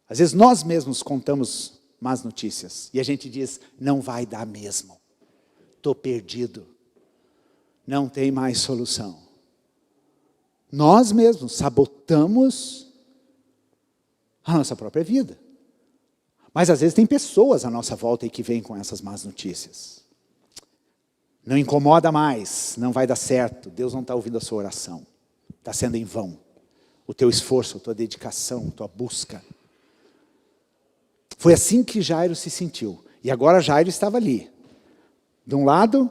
S1: Às vezes nós mesmos contamos más notícias. E a gente diz, não vai dar mesmo. Estou perdido. Não tem mais solução. Nós mesmos sabotamos a nossa própria vida. Mas às vezes tem pessoas à nossa volta aí que vêm com essas más notícias. Não incomoda mais, não vai dar certo, Deus não está ouvindo a sua oração. Está sendo em vão. O teu esforço, a tua dedicação, a tua busca. Foi assim que Jairo se sentiu. E agora Jairo estava ali. De um lado,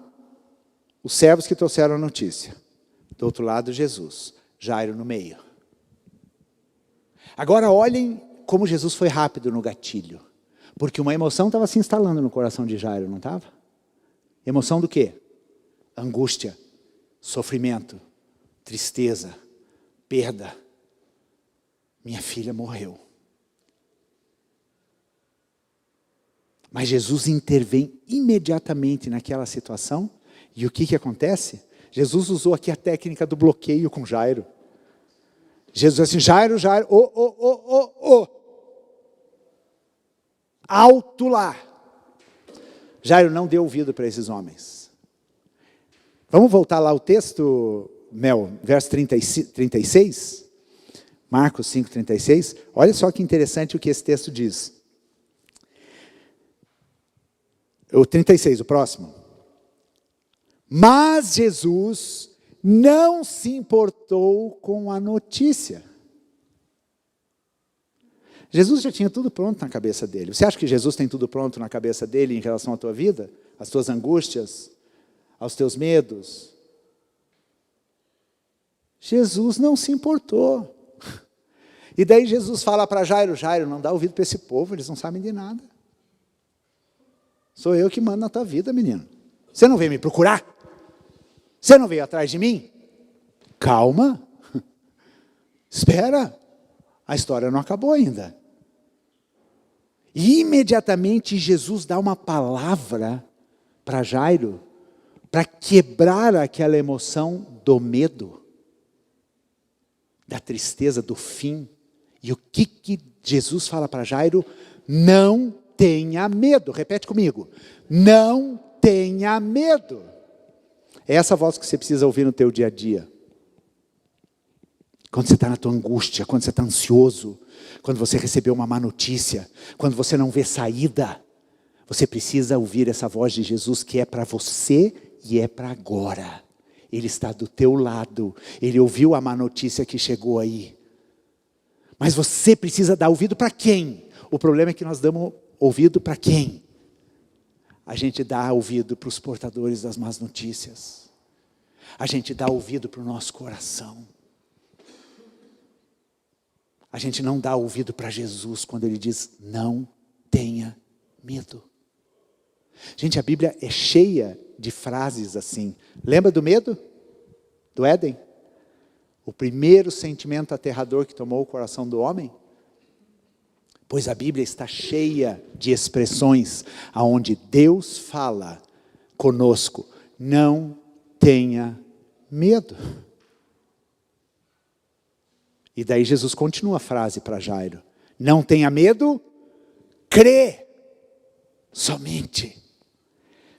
S1: os servos que trouxeram a notícia. Do outro lado, Jesus. Jairo no meio. Agora olhem como Jesus foi rápido no gatilho. Porque uma emoção estava se instalando no coração de Jairo, não estava? Emoção do quê? Angústia, sofrimento, tristeza, perda. Minha filha morreu. Mas Jesus intervém imediatamente naquela situação. E o que acontece? Jesus usou aqui a técnica do bloqueio com Jairo. Jesus disse assim, Jairo, alto lá. Jairo não deu ouvido para esses homens. Vamos voltar lá ao texto, Mel, verso 36? Marcos 5:36. Olha só que interessante o que esse texto diz. O 36, o próximo. Mas Jesus não se importou com a notícia. Jesus já tinha tudo pronto na cabeça dele. Você acha que Jesus tem tudo pronto na cabeça dele em relação à tua vida? Às tuas angústias? Aos teus medos? Jesus não se importou. E daí Jesus fala para Jairo, Jairo, não dá ouvido para esse povo, eles não sabem de nada. Sou eu que mando na tua vida, menino. Você não veio me procurar? Você não veio atrás de mim? Calma. Espera. A história não acabou ainda. E imediatamente Jesus dá uma palavra para Jairo, para quebrar aquela emoção do medo, da tristeza, do fim. E o que Jesus fala para Jairo? Não tenha medo. Repete comigo. Não tenha medo. É essa voz que você precisa ouvir no teu dia a dia. Quando você está na tua angústia, quando você está ansioso, quando você recebeu uma má notícia, quando você não vê saída, você precisa ouvir essa voz de Jesus que é para você e é para agora. Ele está do teu lado, ele ouviu a má notícia que chegou aí. Mas você precisa dar ouvido para quem? O problema é que nós damos ouvido para quem? A gente dá ouvido para os portadores das más notícias. A gente dá ouvido para o nosso coração. A gente não dá ouvido para Jesus quando ele diz, não tenha medo. Gente, a Bíblia é cheia de frases assim. Lembra do medo? Do Éden? O primeiro sentimento aterrador que tomou o coração do homem? Pois a Bíblia está cheia de expressões aonde Deus fala conosco, não tenha medo. E daí Jesus continua a frase para Jairo, não tenha medo, crê somente.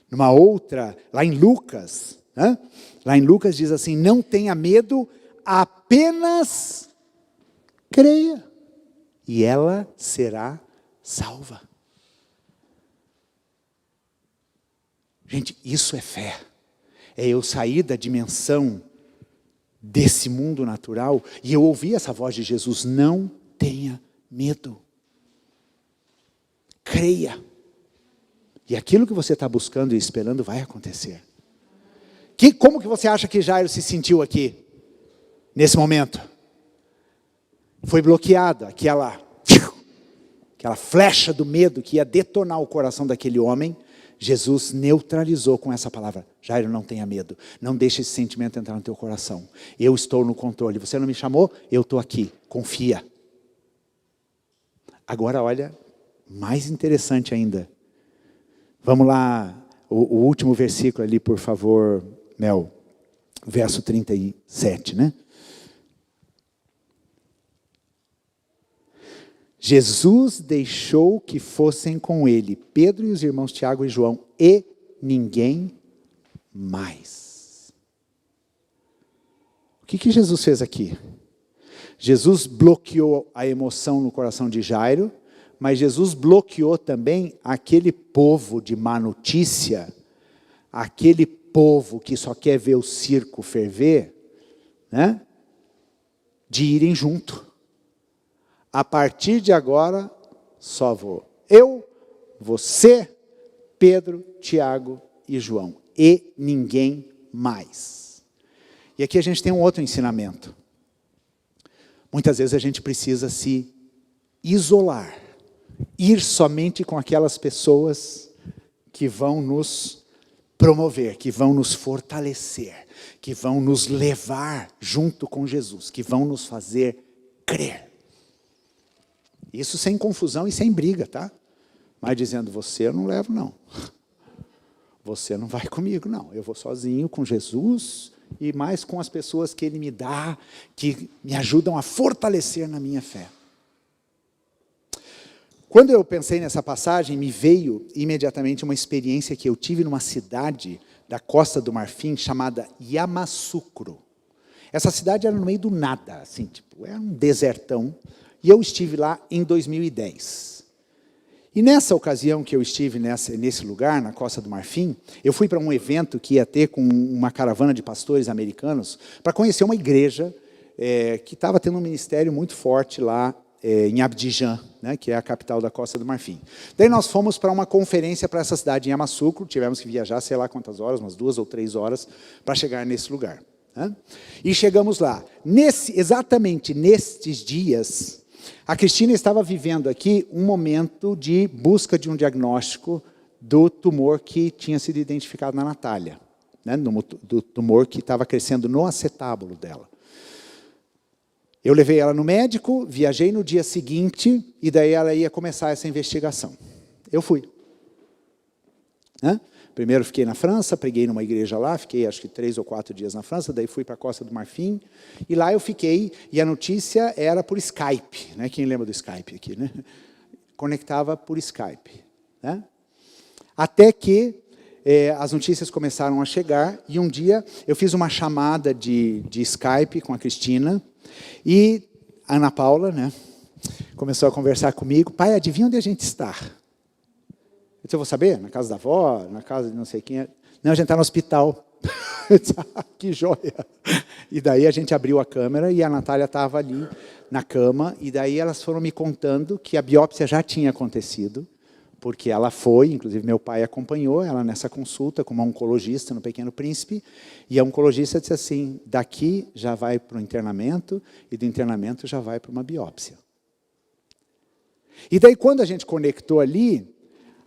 S1: Numa outra, lá em Lucas, né? Lá em Lucas diz assim, não tenha medo, apenas creia. E ela será salva. Gente, isso é fé. É eu sair da dimensão desse mundo natural e eu ouvi essa voz de Jesus, não tenha medo. Creia. E aquilo que você está buscando e esperando vai acontecer. Como que você acha que Jairo se sentiu aqui? Nesse momento? Foi bloqueada aquela flecha do medo que ia detonar o coração daquele homem. Jesus neutralizou com essa palavra. Jairo, não tenha medo. Não deixe esse sentimento entrar no teu coração. Eu estou no controle. Você não me chamou? Eu estou aqui. Confia. Agora, olha, mais interessante ainda. Vamos lá, o último versículo ali, por favor, Mel. Verso 37, né? Jesus deixou que fossem com ele Pedro e os irmãos Tiago e João e ninguém mais. O que Jesus fez aqui? Jesus bloqueou a emoção no coração de Jairo, mas Jesus bloqueou também aquele povo de má notícia, aquele povo que só quer ver o circo ferver, né? De irem junto. A partir de agora, só vou eu, você, Pedro, Tiago e João. E ninguém mais. E aqui a gente tem um outro ensinamento. Muitas vezes a gente precisa se isolar. Ir somente com aquelas pessoas que vão nos promover, que vão nos fortalecer, que vão nos levar junto com Jesus, que vão nos fazer crer. Isso sem confusão e sem briga, tá? Mas dizendo, você eu não levo, não. Você não vai comigo, não. Eu vou sozinho com Jesus e mais com as pessoas que Ele me dá, que me ajudam a fortalecer na minha fé. Quando eu pensei nessa passagem, me veio imediatamente uma experiência que eu tive numa cidade da Costa do Marfim chamada Yamoussoukro. Essa cidade era no meio do nada, assim, tipo, era um desertão. E eu estive lá em 2010. E nessa ocasião que eu estive nesse lugar, na Costa do Marfim, eu fui para um evento que ia ter com uma caravana de pastores americanos para conhecer uma igreja que estava tendo um ministério muito forte lá em Abidjan, né, que é a capital da Costa do Marfim. Daí nós fomos para uma conferência para essa cidade em Yamoussoukro, tivemos que viajar sei lá quantas horas, umas 2 ou 3 horas, para chegar nesse lugar. Né? E chegamos lá. Exatamente nestes dias, a Cristina estava vivendo aqui um momento de busca de um diagnóstico do tumor que tinha sido identificado na Natália, né, do tumor que estava crescendo no acetábulo dela. Eu levei ela no médico, viajei no dia seguinte, e daí ela ia começar essa investigação. Eu fui. Né? Primeiro fiquei na França, preguei numa igreja lá, fiquei acho que 3 ou 4 dias na França, daí fui para a Costa do Marfim, e lá eu fiquei, e a notícia era por Skype, né? Quem lembra do Skype aqui, né? Conectava por Skype. Né? Até que as notícias começaram a chegar, e um dia eu fiz uma chamada de Skype com a Cristina, e a Ana Paula, né, começou a conversar comigo. Pai, adivinha onde a gente está? Eu disse, eu vou saber? Na casa da avó? Na casa de não sei quem? Não, a gente está no hospital. Eu disse, que joia. E daí a gente abriu a câmera e a Natália estava ali na cama. E daí elas foram me contando que a biópsia já tinha acontecido, porque ela foi, inclusive meu pai acompanhou ela nessa consulta com uma oncologista no Pequeno Príncipe, e a oncologista disse assim, daqui já vai para o internamento, e do internamento já vai para uma biópsia. E daí quando a gente conectou ali,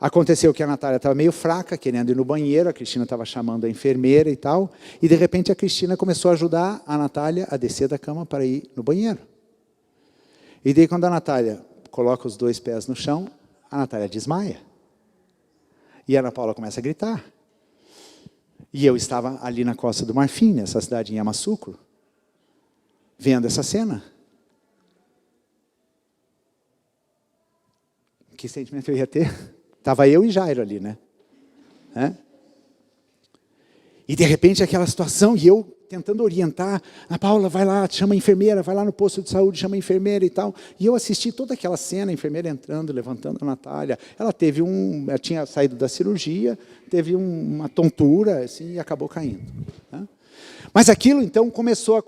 S1: aconteceu que a Natália estava meio fraca, querendo ir no banheiro, a Cristina estava chamando a enfermeira e tal, e de repente a Cristina começou a ajudar a Natália a descer da cama para ir no banheiro. E daí quando a Natália coloca os 2 pés no chão, a Natália desmaia. E a Ana Paula começa a gritar. E eu estava ali na Costa do Marfim, nessa cidade em Yamoussoukro, vendo essa cena. Que sentimento eu ia ter? Estava eu e Jairo ali, né? E de repente aquela situação, e eu tentando orientar, a Paula, vai lá, chama a enfermeira, vai lá no posto de saúde, chama a enfermeira e tal. E eu assisti toda aquela cena, a enfermeira entrando, levantando a Natália. Ela ela tinha saído da cirurgia, teve uma tontura, assim, e acabou caindo. Né? Mas aquilo, então, começou a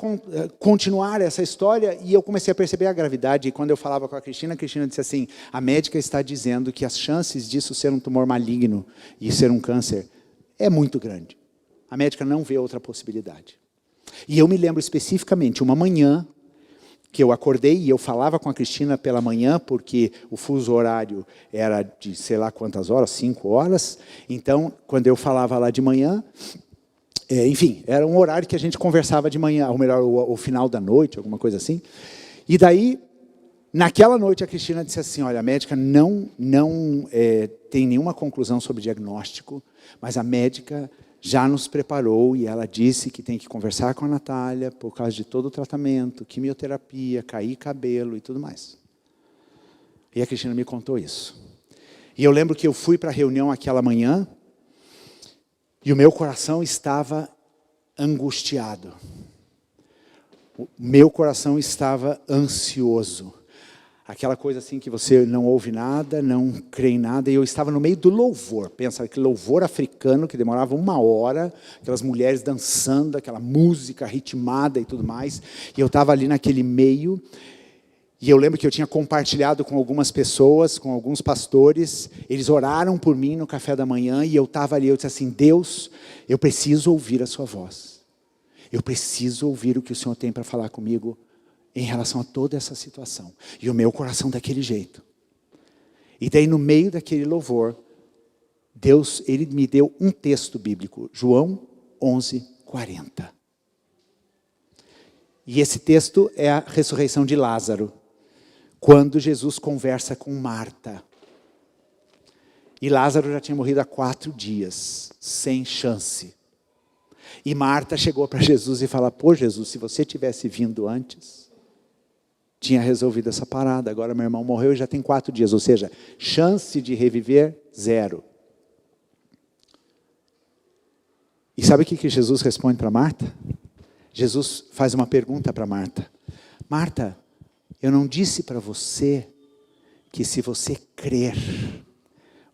S1: continuar essa história, e eu comecei a perceber a gravidade. E quando eu falava com a Cristina disse assim, a médica está dizendo que as chances disso ser um tumor maligno e ser um câncer é muito grande. A médica não vê outra possibilidade. E eu me lembro especificamente, uma manhã, que eu acordei e eu falava com a Cristina pela manhã, porque o fuso horário era de sei lá quantas horas, 5 horas. Então, quando eu falava lá de manhã, enfim, era um horário que a gente conversava de manhã, ou melhor, o final da noite, alguma coisa assim. E daí, naquela noite, a Cristina disse assim, olha, a médica não tem nenhuma conclusão sobre diagnóstico, mas a médica já nos preparou e ela disse que tem que conversar com a Natália por causa de todo o tratamento, quimioterapia, cair cabelo e tudo mais. E a Cristina me contou isso. E eu lembro que eu fui para a reunião aquela manhã e o meu coração estava angustiado. O meu coração estava ansioso. Aquela coisa assim que você não ouve nada, não crê em nada. E eu estava no meio do louvor. Pensa, aquele louvor africano que demorava 1 hora. Aquelas mulheres dançando, aquela música ritmada e tudo mais. E eu estava ali naquele meio. E eu lembro que eu tinha compartilhado com algumas pessoas, com alguns pastores. Eles oraram por mim no café da manhã. E eu estava ali, eu disse assim, Deus, eu preciso ouvir a sua voz. Eu preciso ouvir o que o Senhor tem para falar comigo em relação a toda essa situação. E o meu coração daquele jeito. E daí no meio daquele louvor, Deus, Ele me deu um texto bíblico, João 11:40. E esse texto é a ressurreição de Lázaro, quando Jesus conversa com Marta. E Lázaro já tinha morrido há 4 dias, sem chance. E Marta chegou para Jesus e falou, pô Jesus, se você tivesse vindo antes, tinha resolvido essa parada, agora meu irmão morreu e já tem 4 dias, ou seja, chance de reviver, 0. E sabe o que Jesus responde para Marta? Jesus faz uma pergunta para Marta. Marta, eu não disse para você que se você crer,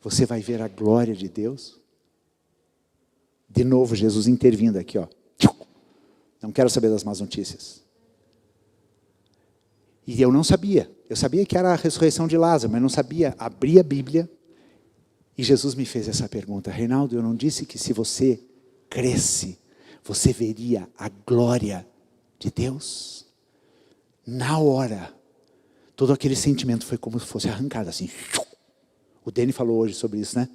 S1: você vai ver a glória de Deus? De novo, Jesus intervindo aqui, ó. Não quero saber das más notícias. E eu não sabia Eu sabia que era a ressurreição de Lázaro, mas não sabia. Abri a Bíblia e Jesus me fez essa pergunta. Reinaldo, eu não disse que se você cresce, você veria a glória de Deus? Na hora, todo aquele sentimento foi como se fosse arrancado assim. O Dani falou hoje sobre isso, né?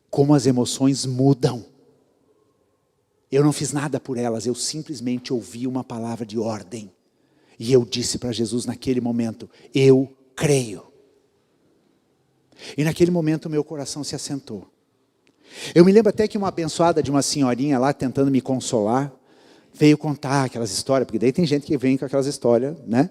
S1: Como as emoções mudam. Eu não fiz nada por elas, eu simplesmente ouvi uma palavra de ordem. E eu disse para Jesus naquele momento, eu creio. E naquele momento o meu coração se assentou. Eu me lembro até que uma abençoada de uma senhorinha lá, tentando me consolar, veio contar aquelas histórias, porque daí tem gente que vem com aquelas histórias, né?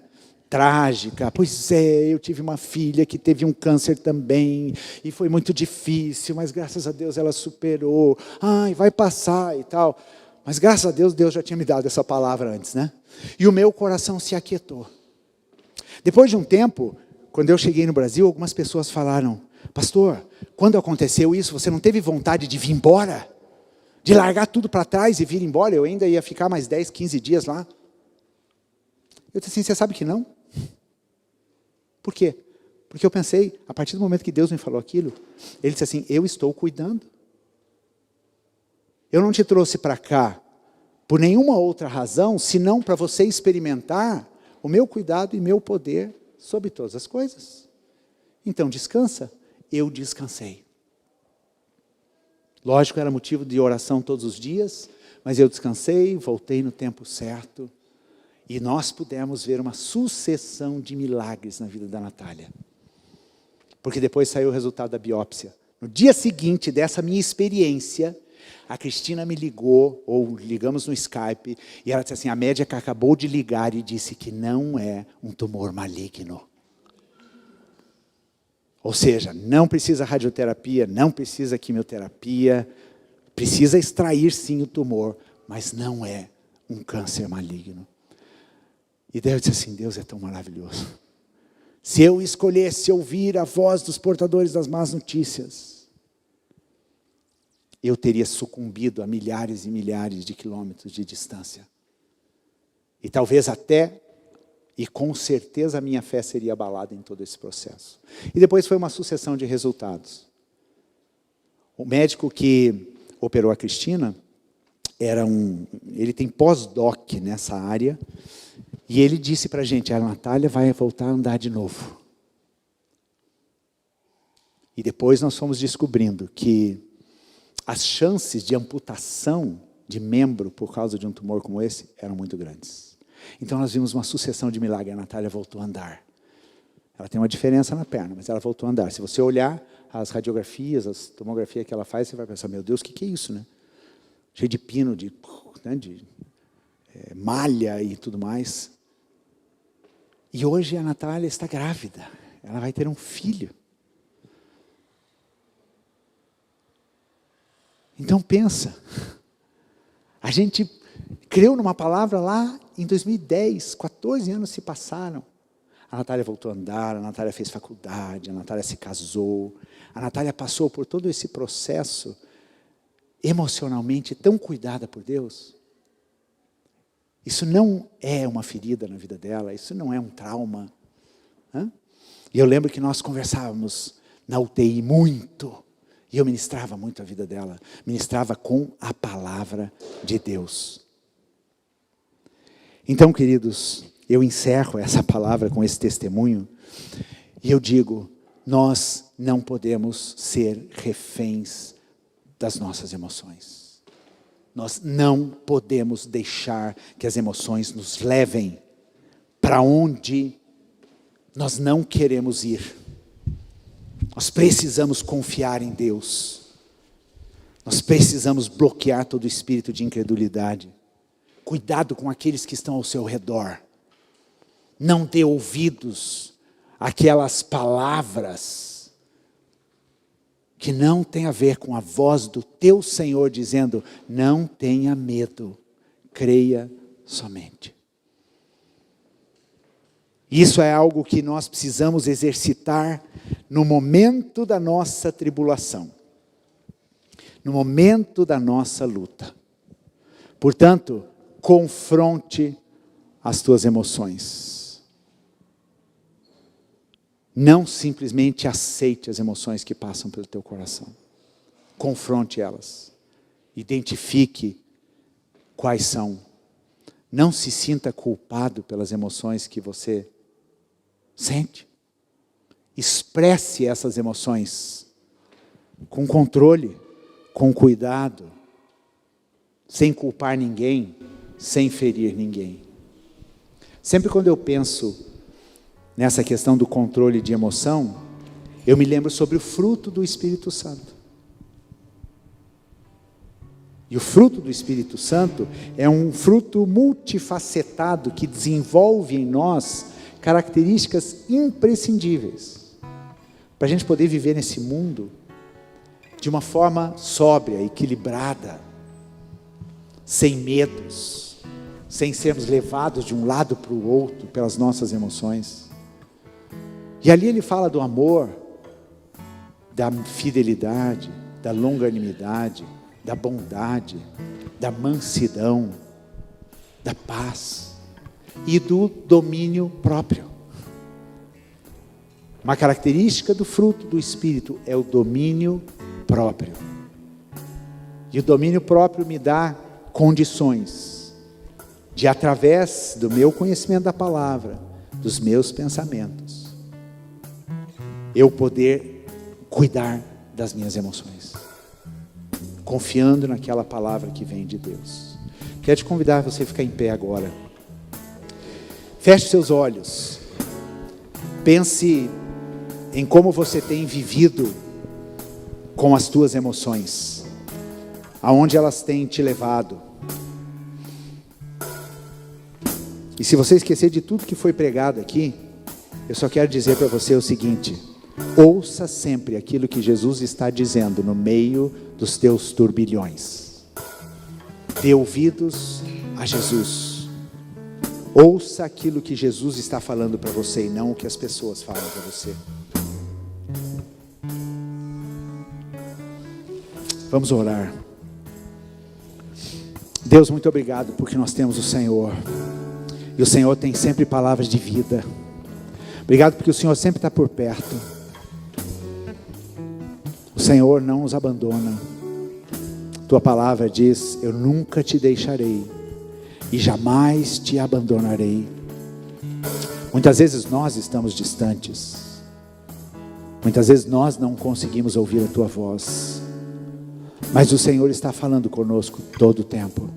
S1: Trágica. Pois é, eu tive uma filha que teve um câncer também, e foi muito difícil, mas graças a Deus ela superou. Ai, vai passar e tal. Mas graças a Deus, Deus já tinha me dado essa palavra antes, né? E o meu coração se aquietou. Depois de um tempo, quando eu cheguei no Brasil, algumas pessoas falaram, pastor, quando aconteceu isso, você não teve vontade de vir embora? De largar tudo para trás e vir embora? Eu ainda ia ficar mais 10, 15 dias lá. Eu disse assim, você sabe que não? Por quê? Porque eu pensei, a partir do momento que Deus me falou aquilo, Ele disse assim, eu estou cuidando. Eu não te trouxe para cá por nenhuma outra razão, senão para você experimentar o meu cuidado e meu poder sobre todas as coisas. Então descansa. Eu descansei. Lógico, era motivo de oração todos os dias, mas eu descansei, voltei no tempo certo, e nós pudemos ver uma sucessão de milagres na vida da Natália. Porque depois saiu o resultado da biópsia. No dia seguinte dessa minha experiência, a Cristina me ligou, ou ligamos no Skype, e ela disse assim, a médica acabou de ligar e disse que não é um tumor maligno. Ou seja, não precisa radioterapia, não precisa quimioterapia, precisa extrair sim o tumor, mas não é um câncer maligno. E Deus disse assim, Deus é tão maravilhoso. Se eu escolhesse ouvir a voz dos portadores das más notícias, eu teria sucumbido a milhares e milhares de quilômetros de distância. E talvez até, e com certeza a minha fé seria abalada em todo esse processo. E depois foi uma sucessão de resultados. O médico que operou a Cristina, ele tem pós-doc nessa área, e ele disse para a gente, a Natália vai voltar a andar de novo. E depois nós fomos descobrindo que as chances de amputação de membro por causa de um tumor como esse eram muito grandes. Então nós vimos uma sucessão de milagres, a Natália voltou a andar. Ela tem uma diferença na perna, mas ela voltou a andar. Se você olhar as radiografias, as tomografias que ela faz, você vai pensar, meu Deus, o que é isso, né? Cheio de pino, de malha e tudo mais. E hoje a Natália está grávida. Ela vai ter um filho. Então pensa. A gente creu numa palavra lá em 2010. 14 anos se passaram. A Natália voltou a andar, a Natália fez faculdade, a Natália se casou. A Natália passou por todo esse processo emocionalmente tão cuidada por Deus. Isso não é uma ferida na vida dela, isso não é um trauma. E eu lembro que nós conversávamos na UTI muito, e eu ministrava muito a vida dela, ministrava com a palavra de Deus. Então, queridos, eu encerro essa palavra com esse testemunho, e eu digo, nós não podemos ser reféns das nossas emoções. Nós não podemos deixar que as emoções nos levem para onde nós não queremos ir. Nós precisamos confiar em Deus. Nós precisamos bloquear todo o espírito de incredulidade. Cuidado com aqueles que estão ao seu redor. Não dê ouvidos àquelas palavras que não tem a ver com a voz do teu Senhor dizendo, não tenha medo, creia somente. Isso é algo que nós precisamos exercitar no momento da nossa tribulação, no momento da nossa luta. Portanto, confronte as tuas emoções. Não simplesmente aceite as emoções que passam pelo teu coração. Confronte elas. Identifique quais são. Não se sinta culpado pelas emoções que você sente. Expresse essas emoções com controle, com cuidado, sem culpar ninguém, sem ferir ninguém. Sempre quando eu penso nessa questão do controle de emoção, eu me lembro sobre o fruto do Espírito Santo. E o fruto do Espírito Santo é um fruto multifacetado que desenvolve em nós características imprescindíveis para a gente poder viver nesse mundo de uma forma sóbria, equilibrada, sem medos, sem sermos levados de um lado para o outro pelas nossas emoções. E ali ele fala do amor, da fidelidade, da longanimidade, da bondade, da mansidão, da paz e do domínio próprio. Uma característica do fruto do Espírito é o domínio próprio. E o domínio próprio me dá condições de, através do meu conhecimento da palavra, dos meus pensamentos, eu poder cuidar das minhas emoções, confiando naquela palavra que vem de Deus. Quero te convidar a você ficar em pé agora. Feche seus olhos. Pense em como você tem vivido com as tuas emoções, aonde elas têm te levado. E se você esquecer de tudo que foi pregado aqui, eu só quero dizer para você o seguinte: ouça sempre aquilo que Jesus está dizendo no meio dos teus turbilhões. Dê ouvidos a Jesus. Ouça aquilo que Jesus está falando para você e não o que as pessoas falam para você. Vamos orar. Deus, muito obrigado porque nós temos o Senhor. E o Senhor tem sempre palavras de vida. Obrigado porque o Senhor sempre está por perto. O Senhor não nos abandona. Tua palavra diz: eu nunca te deixarei e jamais te abandonarei. Muitas vezes nós estamos distantes. Muitas vezes nós não conseguimos ouvir a tua voz. Mas o Senhor está falando conosco todo o tempo.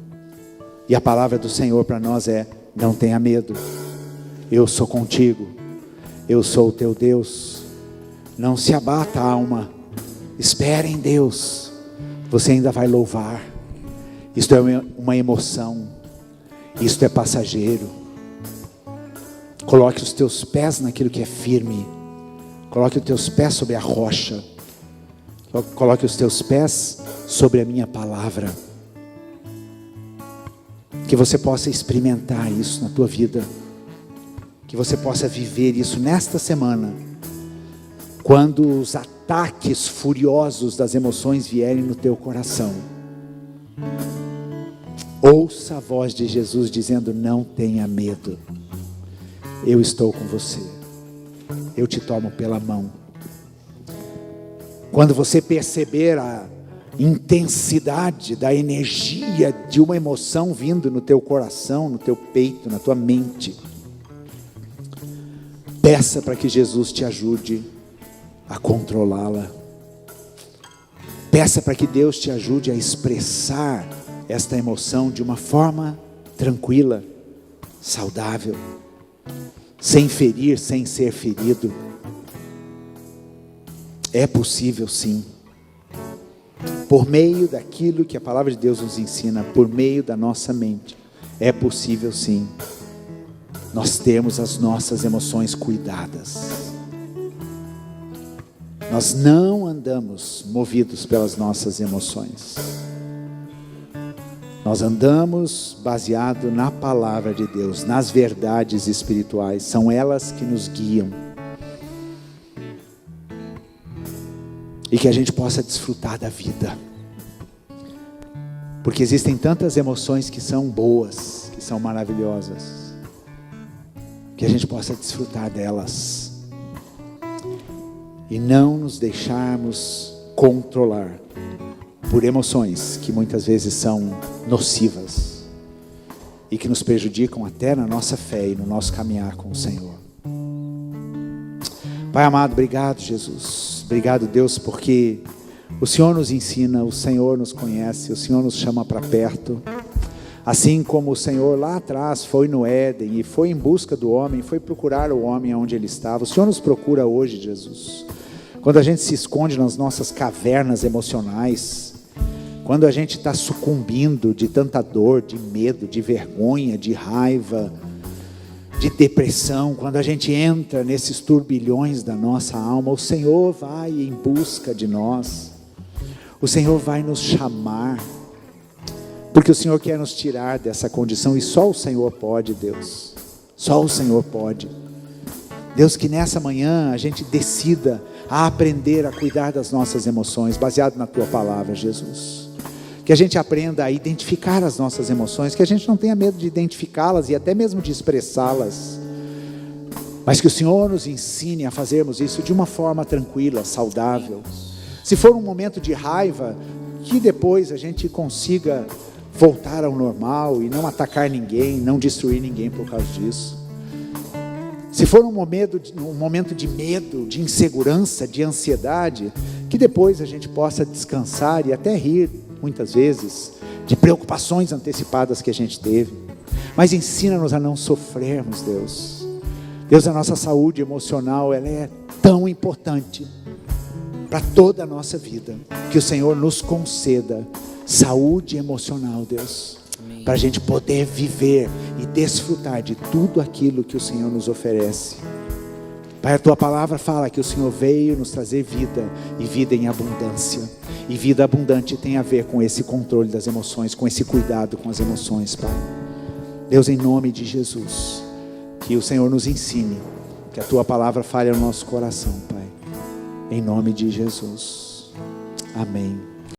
S1: E a palavra do Senhor para nós é: não tenha medo. Eu sou contigo. Eu sou o teu Deus. Não se abata a alma. Espere em Deus. Você ainda vai louvar. Isto é uma emoção. Isto é passageiro. Coloque os teus pés naquilo que é firme. Coloque os teus pés sobre a rocha. Coloque os teus pés sobre a minha palavra. Que você possa experimentar isso na tua vida. Que você possa viver isso nesta semana. Quando os ataques furiosos das emoções vierem no teu coração, ouça a voz de Jesus dizendo: não tenha medo. Eu estou com você. Eu te tomo pela mão. Quando você perceber a intensidade da energia de uma emoção vindo no teu coração, no teu peito, na tua mente, peça para que Jesus te ajude a controlá-la. Peça para que Deus te ajude a expressar esta emoção de uma forma tranquila, saudável, sem ferir, sem ser ferido. É possível sim. Por meio daquilo que a palavra de Deus nos ensina, por meio da nossa mente, é possível sim nós temos as nossas emoções cuidadas. Nós não andamos movidos pelas nossas emoções. Nós andamos baseado na palavra de Deus, nas verdades espirituais. São elas que nos guiam. E que a gente possa desfrutar da vida. Porque existem tantas emoções que são boas, que são maravilhosas. Que a gente possa desfrutar delas. e não nos deixarmos controlar por emoções que muitas vezes são nocivas e que nos prejudicam até na nossa fé e no nosso caminhar com o Senhor. Pai amado, obrigado, Jesus. Obrigado, Deus, porque o Senhor nos ensina, o Senhor nos conhece, o Senhor nos chama para perto. Assim como o Senhor lá atrás foi no Éden e foi em busca do homem, foi procurar o homem onde ele estava. O Senhor nos procura hoje, Jesus. Quando a gente se esconde nas nossas cavernas emocionais, quando a gente está sucumbindo de tanta dor, de medo, de vergonha, de raiva, de depressão, quando a gente entra nesses turbilhões da nossa alma, o Senhor vai em busca de nós. O Senhor vai nos chamar, porque o Senhor quer nos tirar dessa condição, e só o Senhor pode, Deus. Só o Senhor pode. Deus, que nessa manhã a gente decida a aprender a cuidar das nossas emoções, baseado na Tua palavra, Jesus. Que a gente aprenda a identificar as nossas emoções, que a gente não tenha medo de identificá-las e até mesmo de expressá-las, mas que o Senhor nos ensine a fazermos isso de uma forma tranquila, saudável. Se for um momento de raiva, que depois a gente consiga voltar ao normal e não atacar ninguém, não destruir ninguém por causa disso. Se for um momento de medo, de insegurança, de ansiedade, que depois a gente possa descansar e até rir, muitas vezes, de preocupações antecipadas que a gente teve. Mas ensina-nos a não sofrermos, Deus. Deus, a nossa saúde emocional, ela é tão importante para toda a nossa vida, que o Senhor nos conceda saúde emocional, Deus, para a gente poder viver e desfrutar de tudo aquilo que o Senhor nos oferece. Pai, a Tua palavra fala que o Senhor veio nos trazer vida, e vida em abundância. E vida abundante tem a ver com esse controle das emoções, com esse cuidado com as emoções, Pai. Deus, em nome de Jesus, que o Senhor nos ensine, que a Tua palavra fale no nosso coração, Pai. Em nome de Jesus. Amém.